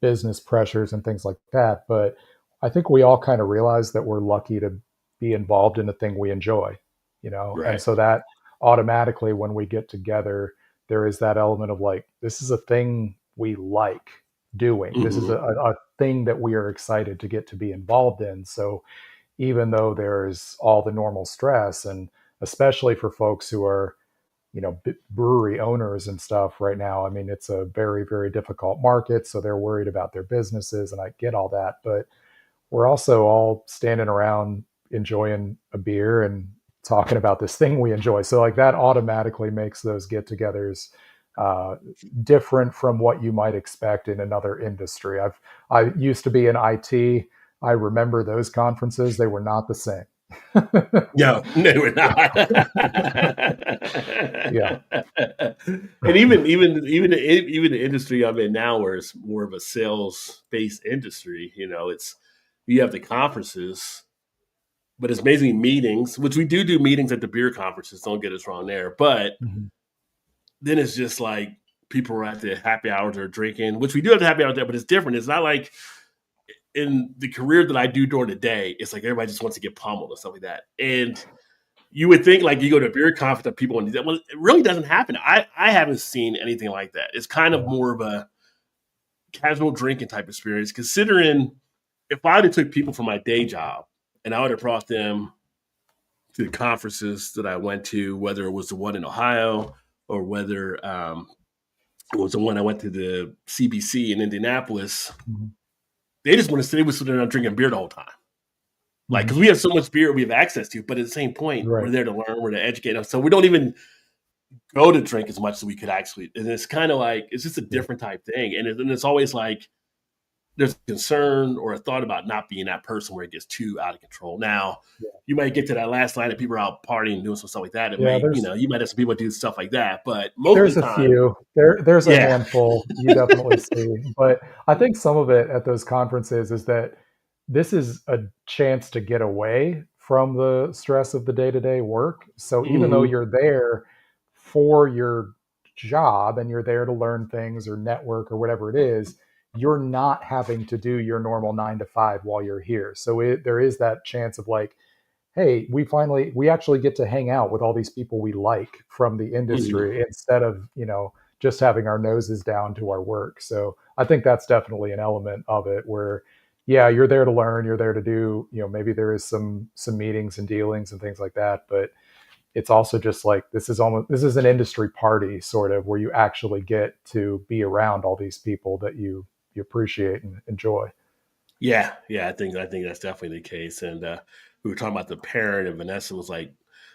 business pressures and things like that. But I think we all kind of realize that we're lucky to be involved in a thing we enjoy, and Right. so that automatically, when we get together, there is that element of like, this is a thing we like doing. This is Hmm. a thing that we are excited to get to be involved in. So even though there's all the normal stress, and especially for folks who are brewery owners and stuff right now, I mean, it's a very, very difficult market, so they're worried about their businesses, and I get all that. But we're also all standing around enjoying a beer and talking about this thing we enjoy, so like that automatically makes those get-togethers uh, different from what you might expect in another industry. I used to be in IT. I remember those conferences. They were not the same. No, no, we're not. Yeah. And even the industry I'm in now, where it's more of a sales based industry, it's you have the conferences, but it's basically meetings, which we do meetings at the beer conferences. Don't get us wrong there, but Mhm. then it's just like people are at the happy hours or drinking, which we do have the happy hour there, but it's different. It's not like in the career that I do during the day. It's like everybody just wants to get pummeled and stuff like that, and you would think like you go to a beer conference that people want to do that. Well, it really doesn't happen. I haven't seen anything like that. It's kind of Yeah. more of a casual drinking type experience. Considering if I would have took people from my day job and I would have brought them to the conferences that I went to, whether it was the one in Ohio or whether it was the one I went to the CBC in Indianapolis, Mhm. they just want to sit there and drinking beer the whole time. Like, Mhm. because we have so much beer we have access to, but at the same point, we're Right. there to learn, we're to educate them. So we don't even go to drink as much as we could actually. And it's kind of like, it's just a Yeah. different type thing. And it's always like, there's a concern or a thought about not being that person where it gets too out of control. Now, Yeah. you might get to that last line and people are out partying and doing some stuff like that. It Yeah. may, There's you might have some people do stuff like that, but most of there's the a time, few. There's a yeah. handful you definitely see, but I think some of it at those conferences is that this is a chance to get away from the stress of the day-to-day work. So even though Hmm. you're there for your job and you're there to learn things or network or whatever it is, you're not having to do your normal 9 to 5 while you're here. So there is that chance of like, hey, we actually get to hang out with all these people we like from the Hmm. industry instead of, just having our noses down to our work. So I think that's definitely an element of it where, yeah, you're there to learn, you're there to do, maybe there is some meetings and dealings and things like that, but it's also just like, this is an industry party sort of, where you actually get to be around all these people that you appreciate and enjoy. Yeah, yeah, I think that's definitely the case. And we were talking about the pairing, and Vanessa was like,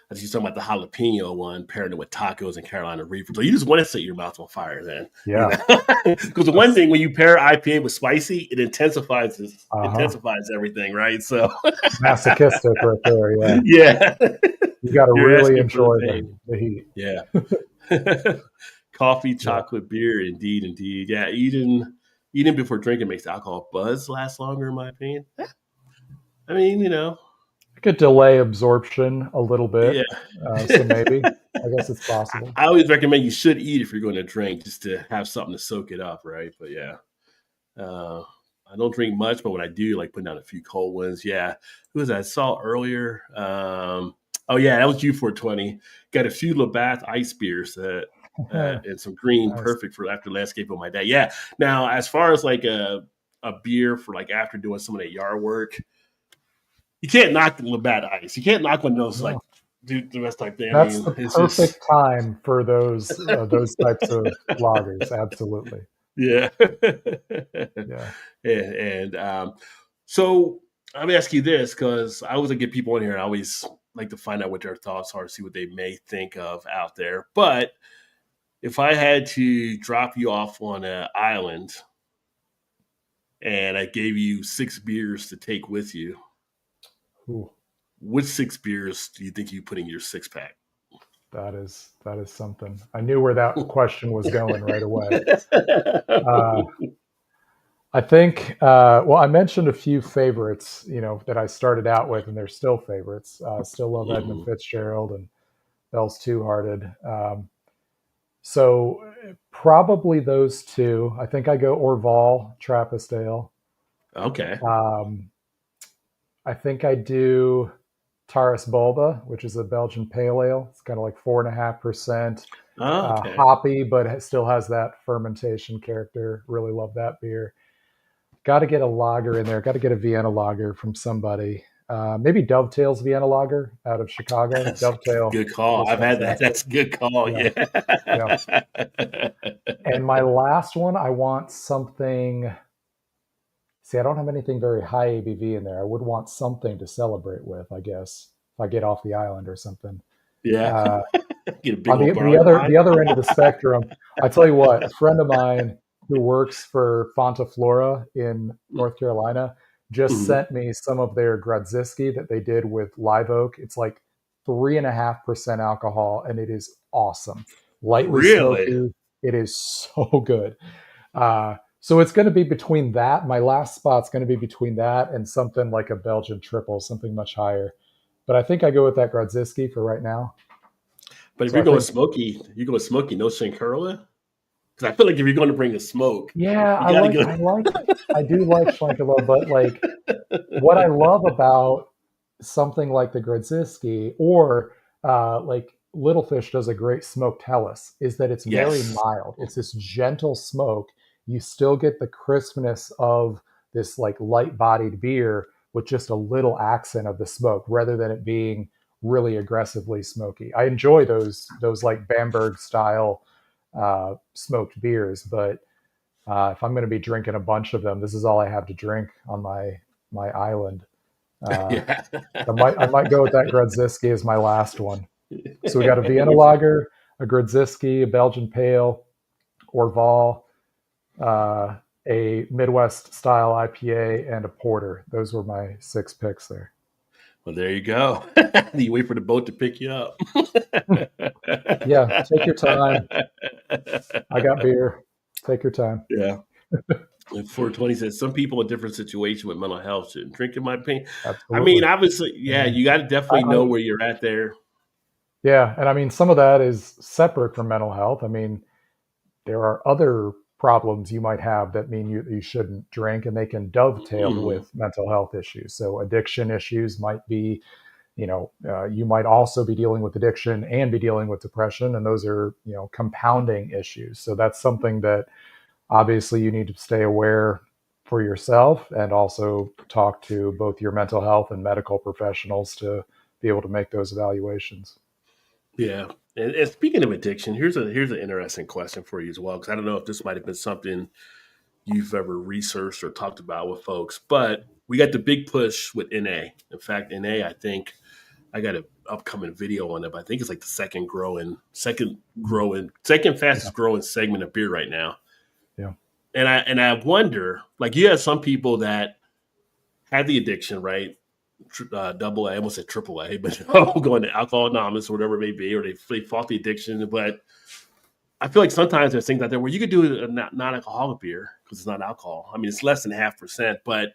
I think she's talking about the jalapeno one, pairing it with tacos and Carolina Reaper. So you just want to set your mouth on fire, then, Yeah. because the one That's thing when you pair IPA with spicy, it uh-huh. intensifies everything, right? So Masochistic right there. Yeah. yeah, You got to you're really asking for the enjoy pain. the heat. Yeah, coffee, Yeah. chocolate, beer, indeed, indeed. Yeah, eating before drinking makes the alcohol buzz last longer, in my opinion. I mean, It could delay absorption a little bit. yeah. So maybe, I guess it's possible. I always recommend you should eat if you're going to drink, just to have something to soak it up, right? But yeah, uh, I don't drink much, but when I do, like putting down a few cold ones. Yeah, who was that? I saw earlier? Oh yeah, that was U420. Got a few Labatt ice beers and some green, Nice. perfect for after landscape on my day. Yeah. Now, as far as like a beer for like after doing some of that yard work, you can't knock the Labatt ice. You can't knock one of those like No, do the rest type thing. I that's mean, the it's just perfect time for those types of loggers. Absolutely. yeah. Yeah. And so let me ask you this, because I always like get people in here. I always like to find out what their thoughts are, see what they may think of out there. But if I had to drop you off on an island and I gave you 6 beers to take with you, Ooh. which 6 beers do you think you put in your 6 pack? That is something. I knew where that question was going right away. Uh, I think, well, I mentioned a few favorites, that I started out with, and they're still favorites. Still love Edmund Mhm. Fitzgerald and Bell's Two Hearted. So probably those two. I think I go Orval, Trappist Ale. Okay. Um, I think I do Taurus Bulba, which is a Belgian pale ale. It's kind of like 4.5%, Oh, okay. hoppy, but it still has that fermentation character. Really love that beer. Got to get a lager in there. Got to get a Vienna lager from somebody. Maybe Dovetail's Vienna lager out of Chicago. That's a Dovetail good call. is I've had that. fantastic. That's a good call. Yeah, Yeah. yeah. And my last one, I want something. See, I don't have anything very high ABV in there. I would want something to celebrate with, I guess, if I get off the island or something. Yeah. Uh, Get a big on old the barley other wine. the other end of the spectrum, I tell you what, a friend of mine who works for Fonta Flora in North Carolina just Mhm. sent me some of their Grodzisky that they did with live oak. It's like 3.5% alcohol, and it is awesome. Lightly Really? smoky. It is so good. So it's going to be between that. My last spot's going to be between that and something like a Belgian triple, something much higher. But I think I go with that Grodzisky for right now. But if So you're I going think, smoky, you go smoky, no Shankarla? Because I feel like if you're going to bring a smoke, yeah, you got to go. I do like Schlenkerla, but like what I love about something like the Grodzisky or like Little Fish does a great smoked Helles is that it's very Yes. mild. It's this gentle smoke. You still get the crispness of this like light bodied beer with just a little accent of the smoke rather than it being really aggressively smoky. I enjoy those like Bamberg style smoked beers, but if I'm going to be drinking a bunch of them, this is all I have to drink on my island. Uh, Yeah. I might go with that Grodzisky as my last one. So we got a Vienna lager, a Grodzisky, a Belgian pale, Orval, uh, a Midwest style IPA, and a porter. Those were my 6 picks there. Well, there you go. You wait for the boat to pick you up. Yeah, take your time. I got beer. Take your time. Yeah. And 420 says some people in different situation with mental health shouldn't drink, in my opinion. I mean, Absolutely. obviously, I yeah, mean, you got to definitely I know where you're at there. yeah, and I mean some of that is separate from mental health. I mean, there are other problems you might have that mean you shouldn't drink, and they can dovetail Mhm. with mental health issues. So addiction issues might be, you might also be dealing with addiction and be dealing with depression, and those are compounding issues. So that's something that obviously you need to stay aware for yourself, and also talk to both your mental health and medical professionals to be able to make those evaluations. Yeah. And speaking of addiction, here's an interesting question for you as well, because I don't know if this might have been something you've ever researched or talked about with folks, but we got the big push with NA. In fact, NA, I think I got an upcoming video on it, but I think it's like the second Yeah, fastest growing segment of beer right now. yeah, And I wonder, like you have some people that have the addiction, right? Double A, I almost said triple A, but going to Alcohol Anonymous or whatever it may be, or they fought the addiction. But I feel like sometimes there's things out there where you could do a non-alcoholic beer because it's not alcohol. I mean, it's less than 0.5%. But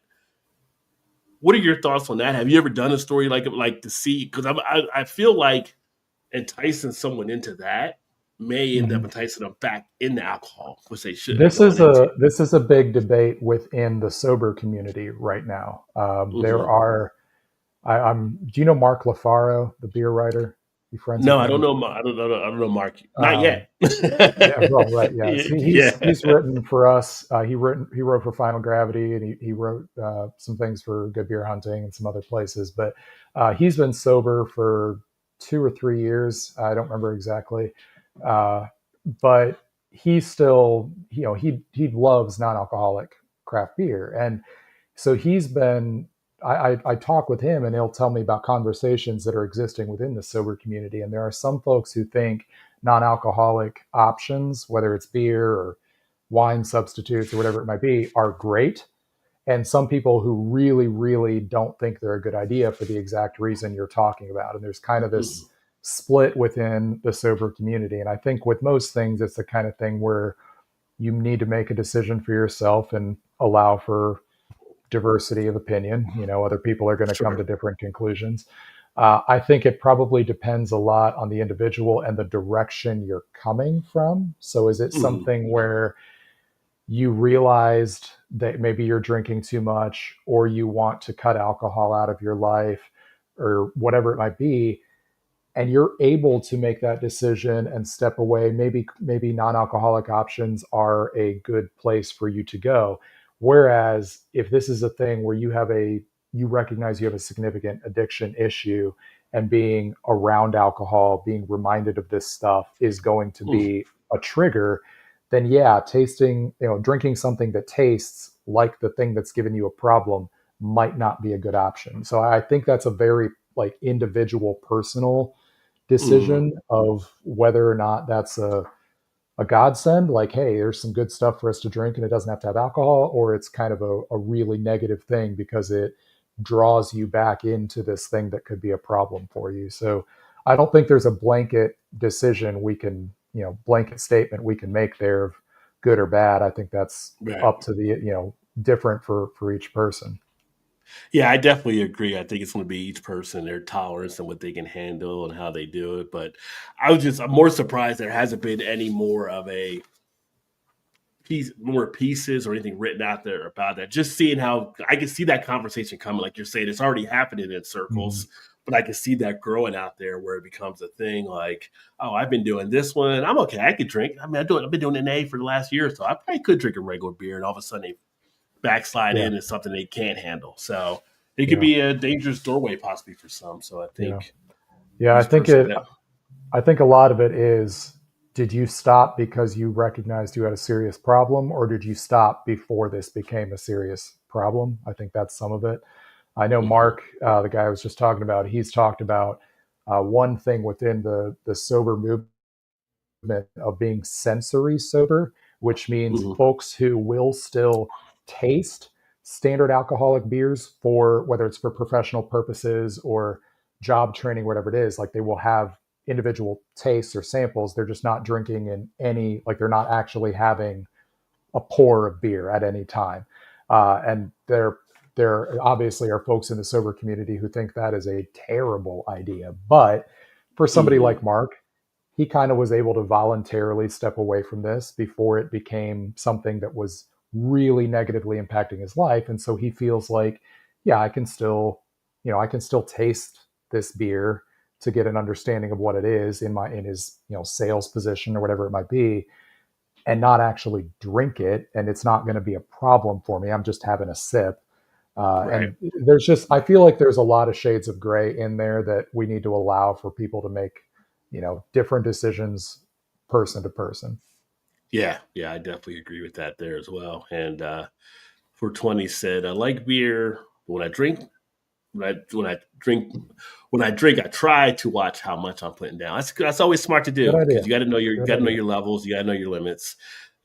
what are your thoughts on that? Have you ever done a story like to see? Because I feel like enticing someone into that may end up Mhm. enticing them back into alcohol, which they shouldn't be This going is into. a big debate within the sober community right now. There Hmm. are I'm. Do you know Mark Lafaro, the beer writer? You friends No, with I don't him? know. I don't know Mark. Not Um, yet. yeah, well, right, yeah. He's Yeah. written for us. He wrote for Final Gravity, and he wrote some things for Good Beer Hunting and some other places. But he's been sober for 2 or 3 years. I don't remember exactly, uh, but he still, he loves non-alcoholic craft beer, and so he's been. I talk with him, and he'll tell me about conversations that are existing within the sober community, and there are some folks who think non-alcoholic options, whether it's beer or wine substitutes or whatever it might be, are great. And some people who really, really don't think they're a good idea for the exact reason you're talking about. And there's kind of this Mhm. split within the sober community. And I think with most things, it's the kind of thing where you need to make a decision for yourself and allow for diversity of opinion. Other people are going to come to Sure. different conclusions. I think it probably depends a lot on the individual and the direction you're coming from. So is it Hmm. something where you realized that maybe you're drinking too much, or you want to cut alcohol out of your life, or whatever it might be, and you're able to make that decision and step away? Maybe non-alcoholic options are a good place for you to go. Whereas if this is a thing where you recognize you have a significant addiction issue, and being around alcohol, being reminded of this stuff is going to be a trigger, then yeah, drinking something that tastes like the thing that's given you a problem might not be a good option. So I think that's a very like individual, personal Hmm. decision of whether or not that's a godsend, like, hey, there's some good stuff for us to drink and it doesn't have to have alcohol, or it's kind of a really negative thing because it draws you back into this thing that could be a problem for you. So I don't think there's a blanket decision blanket statement we can make there of good or bad. I think that's Right. up to different for each person. Yeah, I definitely agree. I think it's going to be each person, their tolerance and what they can handle and how they do it. But I'm more surprised there hasn't been any more of a more pieces or anything written out there about that. Just seeing how I can see that conversation coming, like you're saying, it's already happening in Mhm. circles, but I can see that growing out there where it becomes a thing. Like, oh, I've been doing this one. I'm okay. I could drink. I mean, I've been doing NA for the last year or so. I probably could drink a regular beer, and all of a sudden they backslide Yeah, in is something they can't handle. So it could yeah, be a dangerous doorway possibly for some. So I yeah, think yeah. each person that. I think a lot of it is, did you stop because you recognized you had a serious problem, or did you stop before this became a serious problem? I think that's some of it. I know Mhm, Mark, the guy I was just talking about, he's talked about one thing within the sober movement of being sensory sober, which means mhm, folks who will still taste standard alcoholic beers for whether it's for professional purposes or job training, whatever it is. Like, they will have individual tastes or samples. They're just not drinking in any, like, they're not actually having a pour of beer at any time. And there obviously are folks in the sober community who think that is a terrible idea. But for somebody mhm. like Mark, he kind of was able to voluntarily step away from this before it became something that was really negatively impacting his life. And so he feels like, yeah, I can still taste this beer to get an understanding of what it is in his, sales position or whatever it might be, and not actually drink it. And it's not going to be a problem for me. I'm just having a sip. Right. And I feel like there's a lot of shades of gray in there that we need to allow for people to make, different decisions person to person. Yeah, yeah, I definitely agree with that there as well. And 420 said, "I like beer. But when I drink, I try to watch how much I'm putting down. That's always smart to Good do because idea. you Good got to know idea. your levels, you got to know your limits.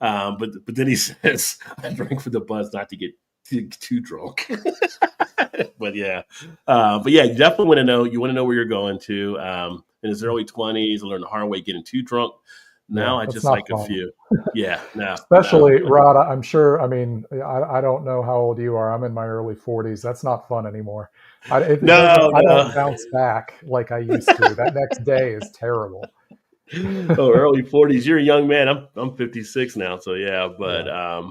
But then he says, I drink for the buzz, not to get too drunk. But yeah, you definitely want to know. You want to know where you're going to. In his early 20s, I learned the hard way getting too drunk. Yeah, Now I that's just not like a fun. few. Yeah, no, no. Especially Rod, I'm sure. I mean, I don't know how old you are. I'm in my early 40s. That's not fun anymore. It doesn't. No, I don't no. bounce back like I used to. That next day is terrible. Oh, early 40s. You're a young man. I'm 56 now, so yeah. But Yeah,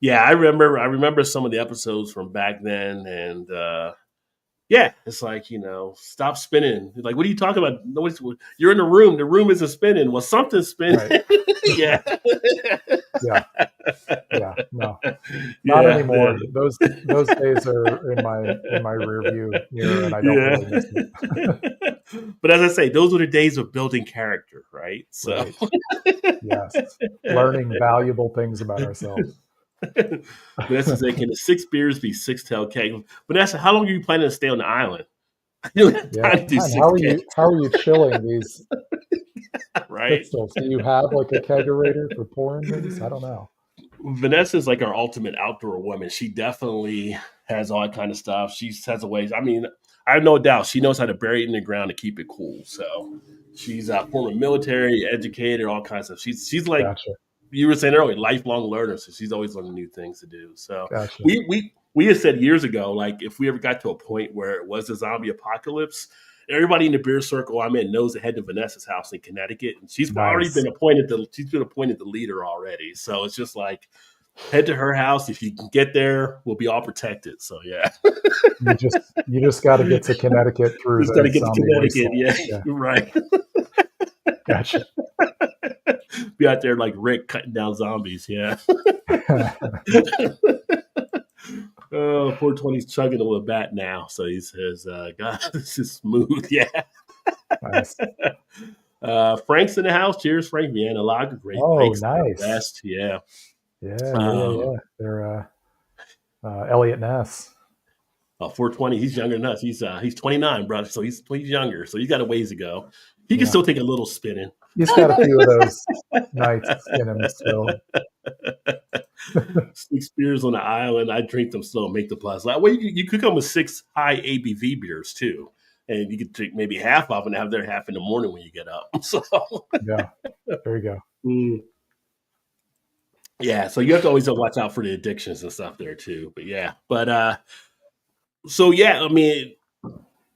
yeah, I remember some of the episodes from back then, and yeah, it's like stop spinning. Like, what are you talking about? Nobody's, you're in the room. The room isn't spinning. Well, something's spinning. right. Yeah, Yeah, yeah. No, not yeah, yeah, anymore. Those days are in my rear view mirror, and I don't yeah. really miss it. But as I say, those were the days of building character, right? So. Right. Yes. Learning valuable things about ourselves. Vanessa said, "Can the 6 beers be 6 tail keg?" Vanessa, how long are you planning to stay on the island? I don't have Yeah. time to do And six kegs, how are you chilling these right? crystals? Do you have like a kegerator for pouring these? I don't know. Vanessa's like our ultimate outdoor woman. She definitely has all that kind of stuff. She has a ways. I mean, I have no doubt she knows how to bury it in the ground to keep it cool. So she's a former military educator, all kinds of. She's like Gotcha. you were saying earlier, lifelong learner. So she's always learning new things to do. So Gotcha. we had said years ago, like if we ever got to a point where it was a zombie apocalypse, everybody in the beer circle I'm in knows to head to Vanessa's house in Connecticut, and she's already Nice. been appointed. She's been appointed the leader already. So it's just like head to her house. If you can get there, we'll be all protected. So yeah, You just got to get to Connecticut through just got the to get to zombie Connecticut. wasteland. Yeah, Yeah. you're right. Gotcha. Be out there like Rick cutting down zombies. Yeah. 420's chugging a little bat now, so he says, "God, this is smooth." Yeah. Nice. Frank's in the house. Cheers, Frank. Vienna Lager, great. Oh, Thanks. nice. Best. Yeah. Yeah. They're Elliot Ness. 420. He's younger than us. He's 29, brother. So he's younger. So he's got a ways to go. He can still take a little spinning. He's got a few of those nights in him still. 6 beers on the island. I drink them slow, make the plus. Like, well, you could come with 6 high ABV beers too, and you could drink maybe half of them and have their half in the morning when you get up. So Yeah, there you go. Yeah, so you have to always watch out for the addictions and stuff there too. But yeah, so yeah, I mean,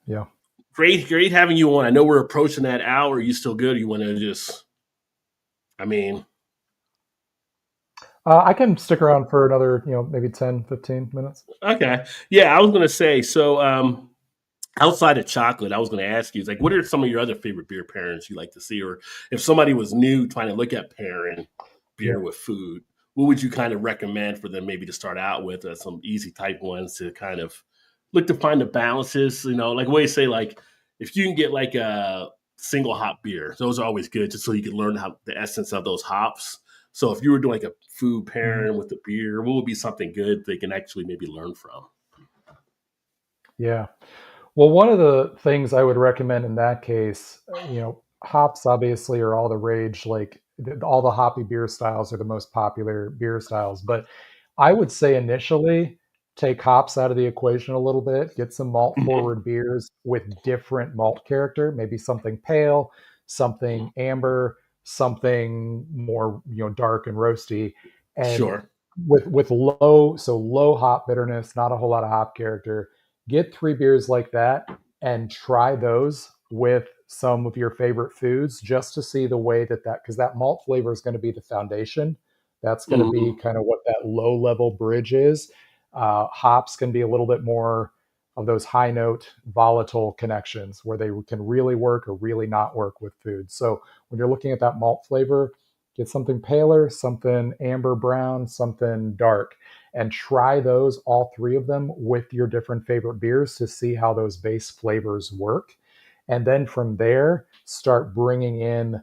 Yeah. great having you on. I know we're approaching that hour. Are you still good? Or you want to just, I mean, I can stick around for another, maybe 10, 15 minutes. okay. Yeah, I was going to say, so outside of chocolate, I was going to ask you, like, what are some of your other favorite beer pairings you like to see? Or if somebody was new trying to look at pairing beer with food, what would you kind of recommend for them maybe to start out with some easy type ones to kind of look to find the balances? Like what you say, like if you can get like a single hop beer, those are always good just so you can learn how the essence of those hops. So if you were doing like a food pairing with the beer, what would be something good they can actually maybe learn from? Yeah. Well, one of the things I would recommend in that case, hops obviously are all the rage. Like all the hoppy beer styles are the most popular beer styles. But I would say initially take hops out of the equation a little bit, get some malt forward beers with different malt character, maybe something pale, something amber, something more, dark and roasty. And Sure. with low hop bitterness, not a whole lot of hop character. Get 3 beers like that and try those with some of your favorite foods just to see the way because that malt flavor is going to be the foundation. That's going to be kind of what that low level bridge is. Hops can be a little bit more of those high note volatile connections where they can really work or really not work with food. So when you're looking at that malt flavor, get something paler, something amber brown, something dark, and try those, all 3 of them, with your different favorite beers to see how those base flavors work. And then from there, start bringing in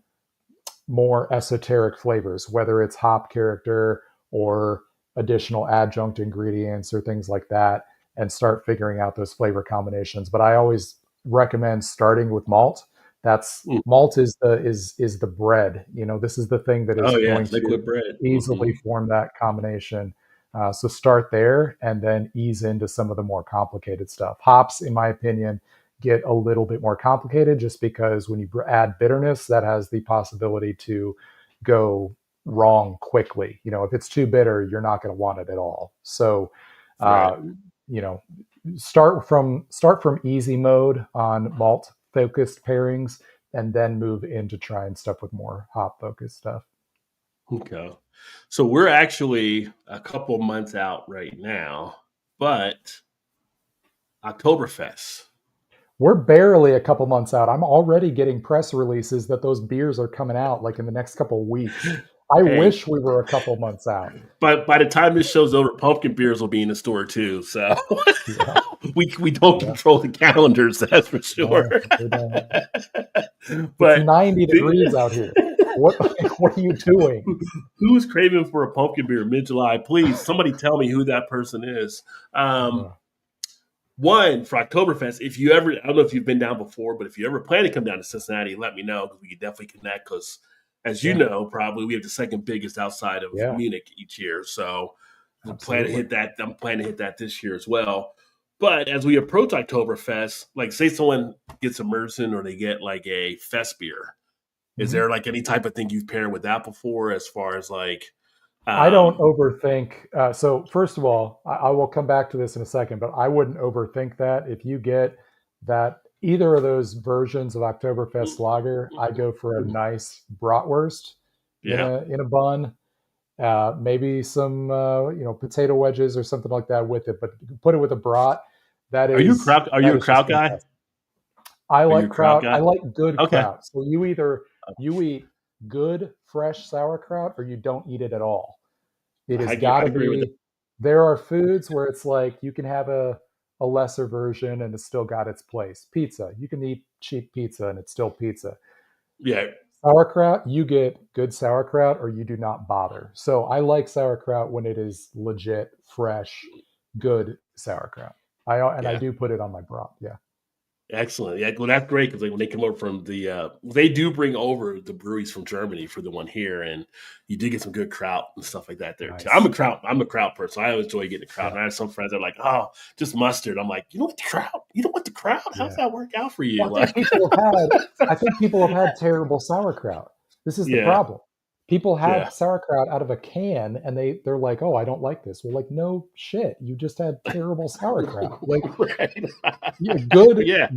more esoteric flavors, whether it's hop character or additional adjunct ingredients or things like that, and start figuring out those flavor combinations. But I always recommend starting with malt. Malt is the bread. This is the thing that is going liquid to bread. easily form that combination. So start there and then ease into some of the more complicated stuff. Hops, in my opinion, get a little bit more complicated just because when you add bitterness, that has the possibility to go wrong quickly. If it's too bitter, you're not going to want it at all. So, Right. start from easy mode on malt focused pairings and then move into trying stuff with more hop focused stuff. Okay. So we're actually a couple months out right now, but Oktoberfest. We're barely a couple months out. I'm already getting press releases that those beers are coming out like in the next couple of weeks. I wish we were a couple months out. But by the time this show's over, pumpkin beers will be in the store too. So we don't control the calendars, that's for sure. No, but it's 90 degrees out here. What are you doing? Who's craving for a pumpkin beer mid-July? Please, somebody tell me who that person is. One, for Oktoberfest, if you ever, I don't know if you've been down before, but if you ever plan to come down to Cincinnati, let me know because we can definitely connect because as you know, probably we have the second biggest outside of Munich each year. So I'm planning to hit that this year as well. But as we approach Oktoberfest, like say someone gets a Merson or they get like a fest beer, is Mhm. there like any type of thing you've paired with that before as far as like, I don't um, overthink. So first of all, I will come back to this in a second, but I wouldn't overthink that. If you get that either of those versions of Oktoberfest lager, I go for a nice bratwurst yeah. in a bun, maybe some potato wedges or something like that with it. But put it with a brat. Are you That a is just kraut guy? fantastic. I Are you a like kraut kraut. I guy? like good Okay. kraut. So you eat good fresh sauerkraut or you don't eat it at all. It has got I to agree with that. be. There are foods where it's like you can have a lesser version and it's still got its place. Pizza, you can eat cheap pizza and it's still pizza. Yeah. Sauerkraut, you get good sauerkraut or you do not bother. So I like sauerkraut when it is legit, fresh, good sauerkraut. I Yeah. do put it on my broth. Yeah. Excellent. Yeah, well, that's great because like when they come over from they do bring over the breweries from Germany for the one here, and you do get some good kraut and stuff like that there too. Nice. I'm a kraut person. I always enjoy getting the kraut. Yeah. And I have some friends that are like, oh, just mustard. I'm like, you don't want the kraut? You don't want the kraut? How's Yeah. that work out for you? Well, Like, I think people have had terrible sauerkraut. This is the yeah, problem. People yeah, have sauerkraut out of a can and they're like, "Oh, I don't like this." We're like, "No shit. You just had terrible sauerkraut." Like right, yeah, good yeah,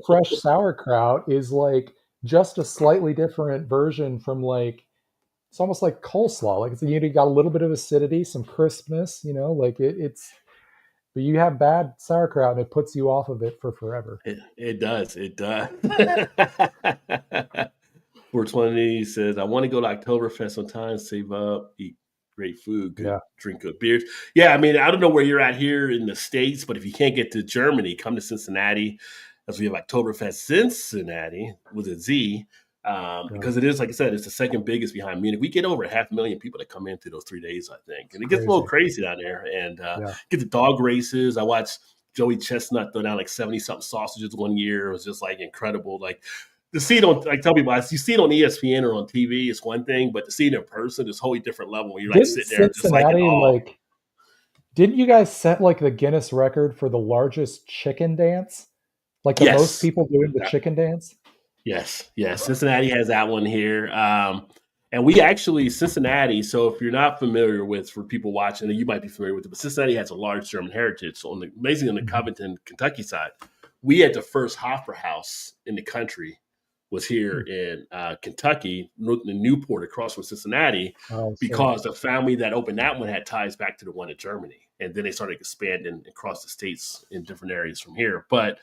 fresh sauerkraut is like just a slightly different version from like it's almost like coleslaw. Like it's you got a little bit of acidity, some crispness, like it's but you have bad sauerkraut and it puts you off of it for forever. it does, it does. 420 says, I want to go to Oktoberfest sometime, save up, eat great food, good Yeah. drink good beers. Yeah, I mean, I don't know where you're at here in the States, but if you can't get to Germany, come to Cincinnati as we have Oktoberfest Cincinnati with a Z. Yeah. Because it is, like I said, it's the second biggest behind Munich. We get over 500,000 people that come in through those 3 days, I think. And it gets a little Crazy. crazy down there. And Yeah. get the dog races. I watched Joey Chestnut throw down like 70 something sausages one year. It was just like incredible. Like, to see it on, like tell people, you see it on ESPN or on TV is one thing, but to see it in person is a wholly different level when you're like Didn't sitting there just like in Cincinnati awe. like didn't you guys set like the Guinness record for the largest chicken dance? Like the most Yes. people doing the chicken dance? Yes. Cincinnati has that one here. And we actually, Cincinnati, so if you're not familiar with, for people watching, you might be familiar with it, but Cincinnati has a large German heritage. So amazing on the Mhm. Covington, Kentucky side, we had the first Hoffer House in the country was here Hmm. in Kentucky, in Newport, across from Cincinnati, Oh, shit. because the family that opened that one had ties back to the one in Germany, and then they started expanding across the states in different areas from here. But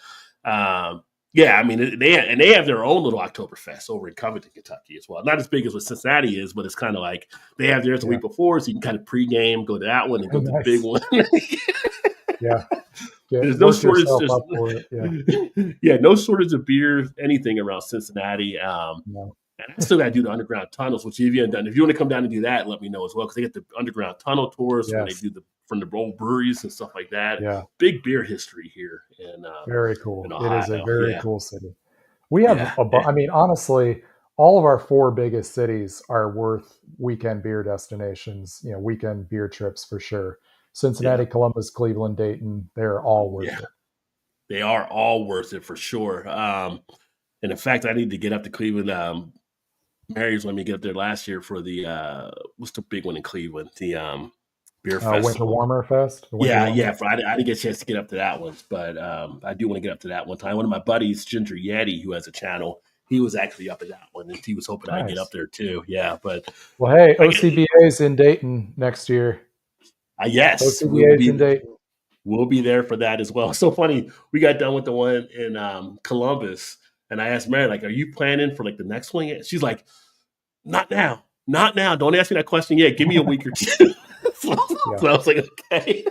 yeah, I mean they have their own little Oktoberfest over in Covington, Kentucky as well. Not as big as what Cincinnati is, but it's kind of like they have theirs the Yeah. week before, so you can kind of pregame, go to that one, and go to the big Nice. one. Yeah. Get There's no work shortage. yourself up for it. Yeah. Yeah, no shortage of beer, anything around Cincinnati. No. And I still got to do the underground tunnels, which if you haven't done, if you want to come down and do that, let me know as well, because they get the underground tunnel tours when they Yes. do from the old breweries and stuff like that. Yeah. Big beer history here Very in cool. It is a Ohio. very Yeah, cool city. We have yeah, I mean, honestly, all of our four biggest cities are worth weekend beer destinations, weekend beer trips for sure. yeah, Cincinnati, Columbus, Cleveland, Dayton, they're all worth yeah. it. They are all worth it for sure. And in fact, I need to get up to Cleveland. Mary's let me get up there last year for the what's the big one in Cleveland? The beer Winter festival. Warmer Fest, the Winter Yeah, Warmer. yeah. I didn't get a chance to get up to that one, but I do want to get up to that one time. One of my buddies, Ginger Yeti, who has a channel, he was actually up at that one, and he was hoping I'd get up Nice. there too. Yeah, but Well, hey, I get OCBA's in Dayton next year. yes, OCBA's in Dayton. we'll be there for that as well. So funny, we got done with the one in Columbus, and I asked Mary, like, "Are you planning for like the next one yet?" She's like, "Not now, not now. Don't ask me that question yet. Give me a week or two." so, Yeah. so I was like, "Okay."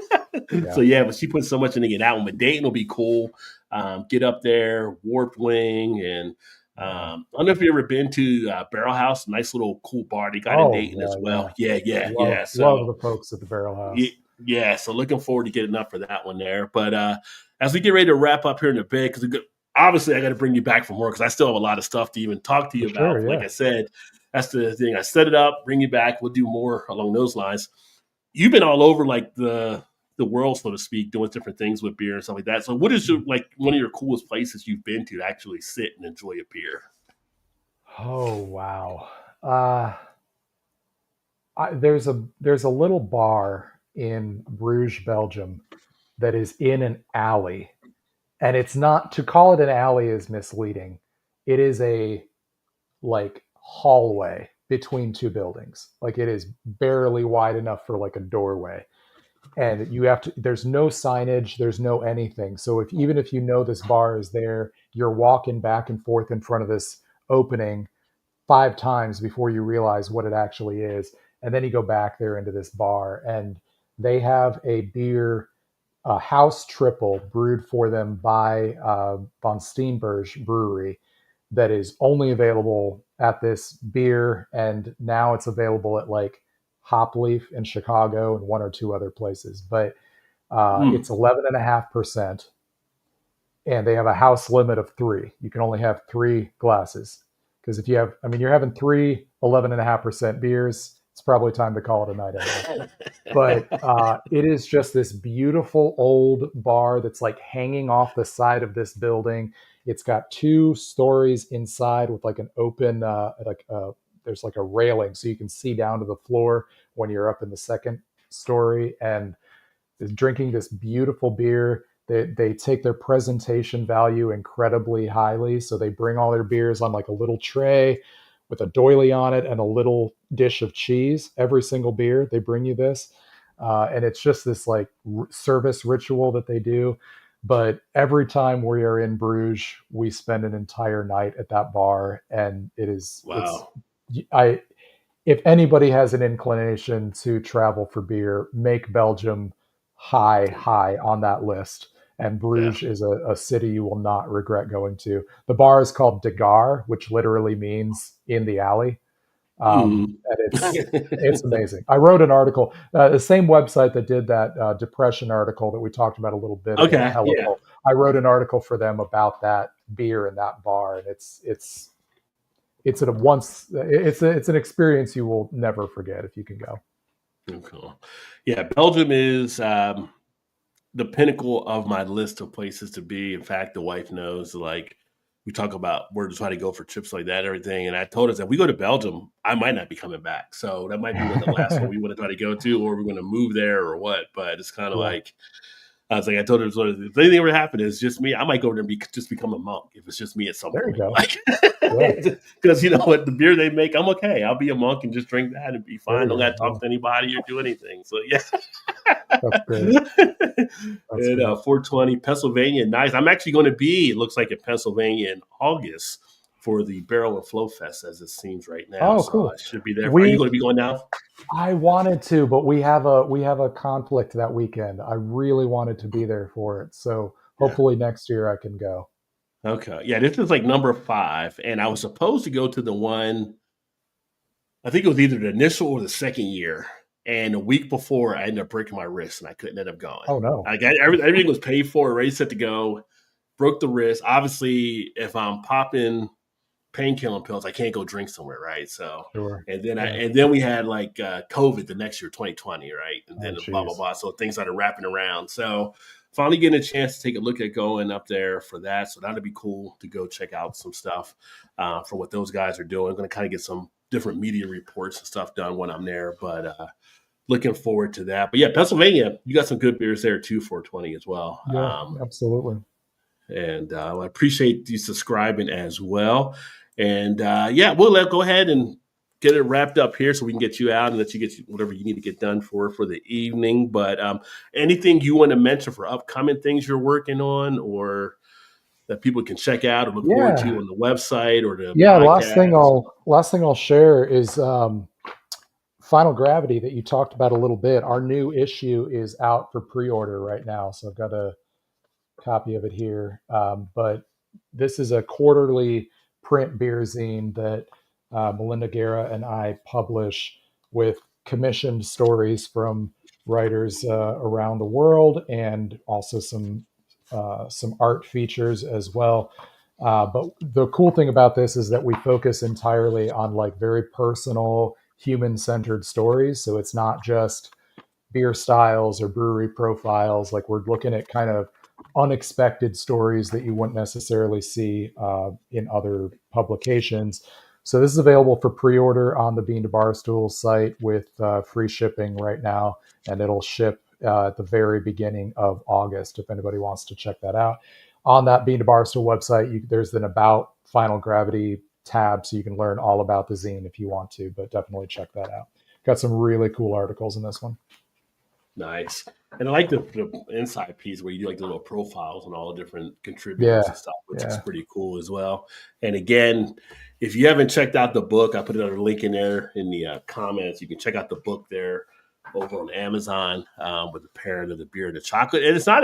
Yeah. So yeah, but she put so much in to get that one. But Dayton will be cool. Get up there, Warped Wing, and Yeah. I don't know if you've ever been to Barrel House, nice little cool bar they got in Oh, Dayton as yeah, well. yeah. Yeah. Love So the folks at the Barrel House. yeah, so looking forward to getting up for that one there. But as we get ready to wrap up here in a bit, because obviously I got to bring you back from work because I still have a lot of stuff to even talk to For you sure, about. Like yeah. I said, that's the thing. I set it up, bring you back. We'll do more along those lines. You've been all over like the the world, so to speak, doing different things with beer and stuff like that. So what is your, like one of your coolest places you've been to actually sit and enjoy a beer? Oh wow. Uh, there's a little bar in Bruges, Belgium, that is in an alley, and it's not, to call it an alley is misleading. It is a like hallway between two buildings. Like it is barely wide enough for like a doorway. And you have to, there's no signage, there's no anything. So if even if you know this bar is there, you're walking back and forth in front of this opening 5 times before you realize what it actually is. And then you go back there into this bar, and they have a beer, a house triple brewed for them by von Steenberg Brewery, that is only available at this beer, and now it's available at like Hop Leaf in Chicago and one or two other places. But Mm. it's 11.5%, and they have a house limit of three. You can only have three glasses. Because if you have, I mean, you're having three 11.5% beers, it's probably time to call it a night anyway. But it is just this beautiful old bar that's like hanging off the side of this building. It's got 2 stories inside with like an open, there's like a railing so you can see down to the floor when you're up in the second story, and is drinking this beautiful beer. They take their presentation value incredibly highly. So they bring all their beers on like a little tray with a doily on it and a little dish of cheese. Every single beer, they bring you this. And it's just this like service ritual that they do. But every time we are in Bruges, we spend an entire night at that bar. And Wow. I, if anybody has an inclination to travel for beer, make Belgium high on that list. And Yeah. Bruges is a city you will not regret going to. The bar is called De Gare, which literally means in the alley. Mm. And it's amazing. I wrote an article, the same website that did that depression article that we talked about a little bit about Okay. Yeah. Helical. I wrote an article for them about that beer and that bar, and it's an experience you will never forget if you can go. Okay. Yeah. Belgium is the pinnacle of my list of places to be. In fact, the wife knows, like, we talk about where to try to go for trips like that and everything. And I told us that if we go to Belgium, I might not be coming back. So that might be one of the last one we want to try to go to, or we're going to move there or what. But it's kind of Yeah, like, I was like, I told her, so if anything ever happened, it's just me. I might go there and just become a monk if it's just me at some there you point. go. Like, Yeah, because you know what, the beer they make, I'm okay. I'll be a monk and just drink that and be there fine. you Don't go. got to talk to anybody or do anything. So yeah. That's great. That's At great. 420 Pennsylvania, nice. I'm actually going to be, it looks like, in Pennsylvania in August for the Barrel and Flow Fest, as it seems right now. Oh, So I cool. should be there. Are you We going to be going now? I wanted to, but we have a conflict that weekend. I really wanted to be there for it, so Yeah. hopefully next year I can go. Okay. Yeah, this is like number 5, and I was supposed to go to the one. I think it was either the initial or the second year. And a week before, I ended up breaking my wrist, and I couldn't end up going. Oh no. I got everything was paid for, ready set to go. Broke the wrist. Obviously, if I'm popping painkilling pills, I can't go drink somewhere, right? So, Sure. Yeah. and then we had like COVID the next year, 2020, right? And Oh then blah blah geez. blah. So things started wrapping around. So finally getting a chance to take a look at going up there for that. So that'd be cool to go check out some stuff for what those guys are doing. I'm going to kind of get some different media reports and stuff done when I'm there, but looking forward to that. But yeah, Pennsylvania, you got some good beers there too, 420 as well. Yeah, absolutely. And I appreciate you subscribing as well. And yeah, go ahead and get it wrapped up here so we can get you out and let you get whatever you need to get done for the evening. But anything you want to mention for upcoming things you're working on, or that people can check out or look forward to Yeah. on the website or the Yeah, podcast? last thing I'll share is Final Gravity that you talked about a little bit. Our new issue is out for pre-order right now, so I've got a copy of it here. But this is a quarterly print beer zine that Melinda Guerra and I publish with commissioned stories from writers around the world, and also some art features as well. But the cool thing about this is that we focus entirely on like very personal, human-centered stories. So it's not just beer styles or brewery profiles. Like we're looking at kind of unexpected stories that you wouldn't necessarily see in other publications. So this is available for pre-order on the Bean to Barstool site with free shipping right now, and it'll ship at the very beginning of August if anybody wants to check that out. On that Bean to Barstool website, there's an About Final Gravity tab, so you can learn all about the zine if you want to, but definitely check that out. Got some really cool articles in this one. Nice. And I like the inside piece where you do like the little profiles and all the different contributors and stuff, which is pretty cool as well. And again, if you haven't checked out the book, I put another link in there in the comments. You can check out the book there over on Amazon with the pairing of the beer and the chocolate. And it's not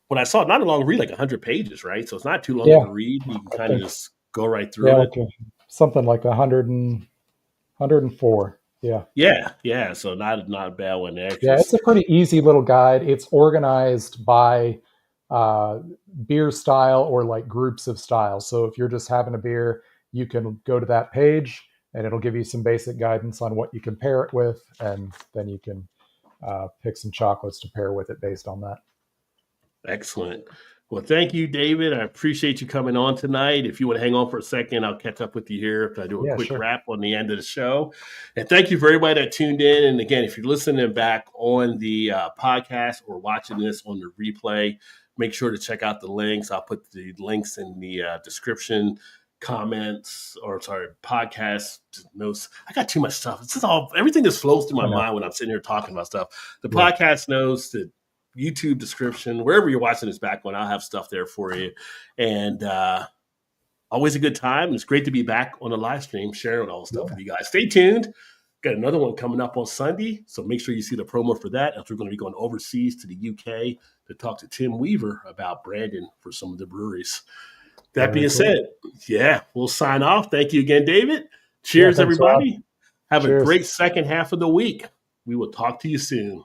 when I saw it, not a long read, like 100 pages, right? So it's not too long to read. You can kind of just go right through it. Okay. Something like 104. Yeah. So not a bad one there. Yeah, it's a pretty easy little guide. It's organized by beer style or like groups of styles. So if you're just having a beer, you can go to that page and it'll give you some basic guidance on what you can pair it with, and then you can pick some chocolates to pair with it based on that. Excellent. Well, thank you, David. I appreciate you coming on tonight. If you want to hang on for a second, I'll catch up with you here after I do a quick wrap on the end of the show. And thank you for everybody that tuned in. And again, if you're listening back on the podcast or watching this on the replay, make sure to check out the links. I'll put the links in the description, podcast notes. I got too much stuff. It's just everything just flows through my mind when I'm sitting here talking about stuff. The podcast notes, the YouTube description, wherever you're watching this back on, I'll have stuff there for you. And always a good time. It's great to be back on the live stream, sharing all the stuff with you guys. Stay tuned. Got another one coming up on Sunday, so make sure you see the promo for that. As we're going to be going overseas to the UK to talk to Tim Weaver about branding for some of the breweries. That being said, we'll sign off. Thank you again, David. Cheers, everybody. Have a great second half of the week. We will talk to you soon.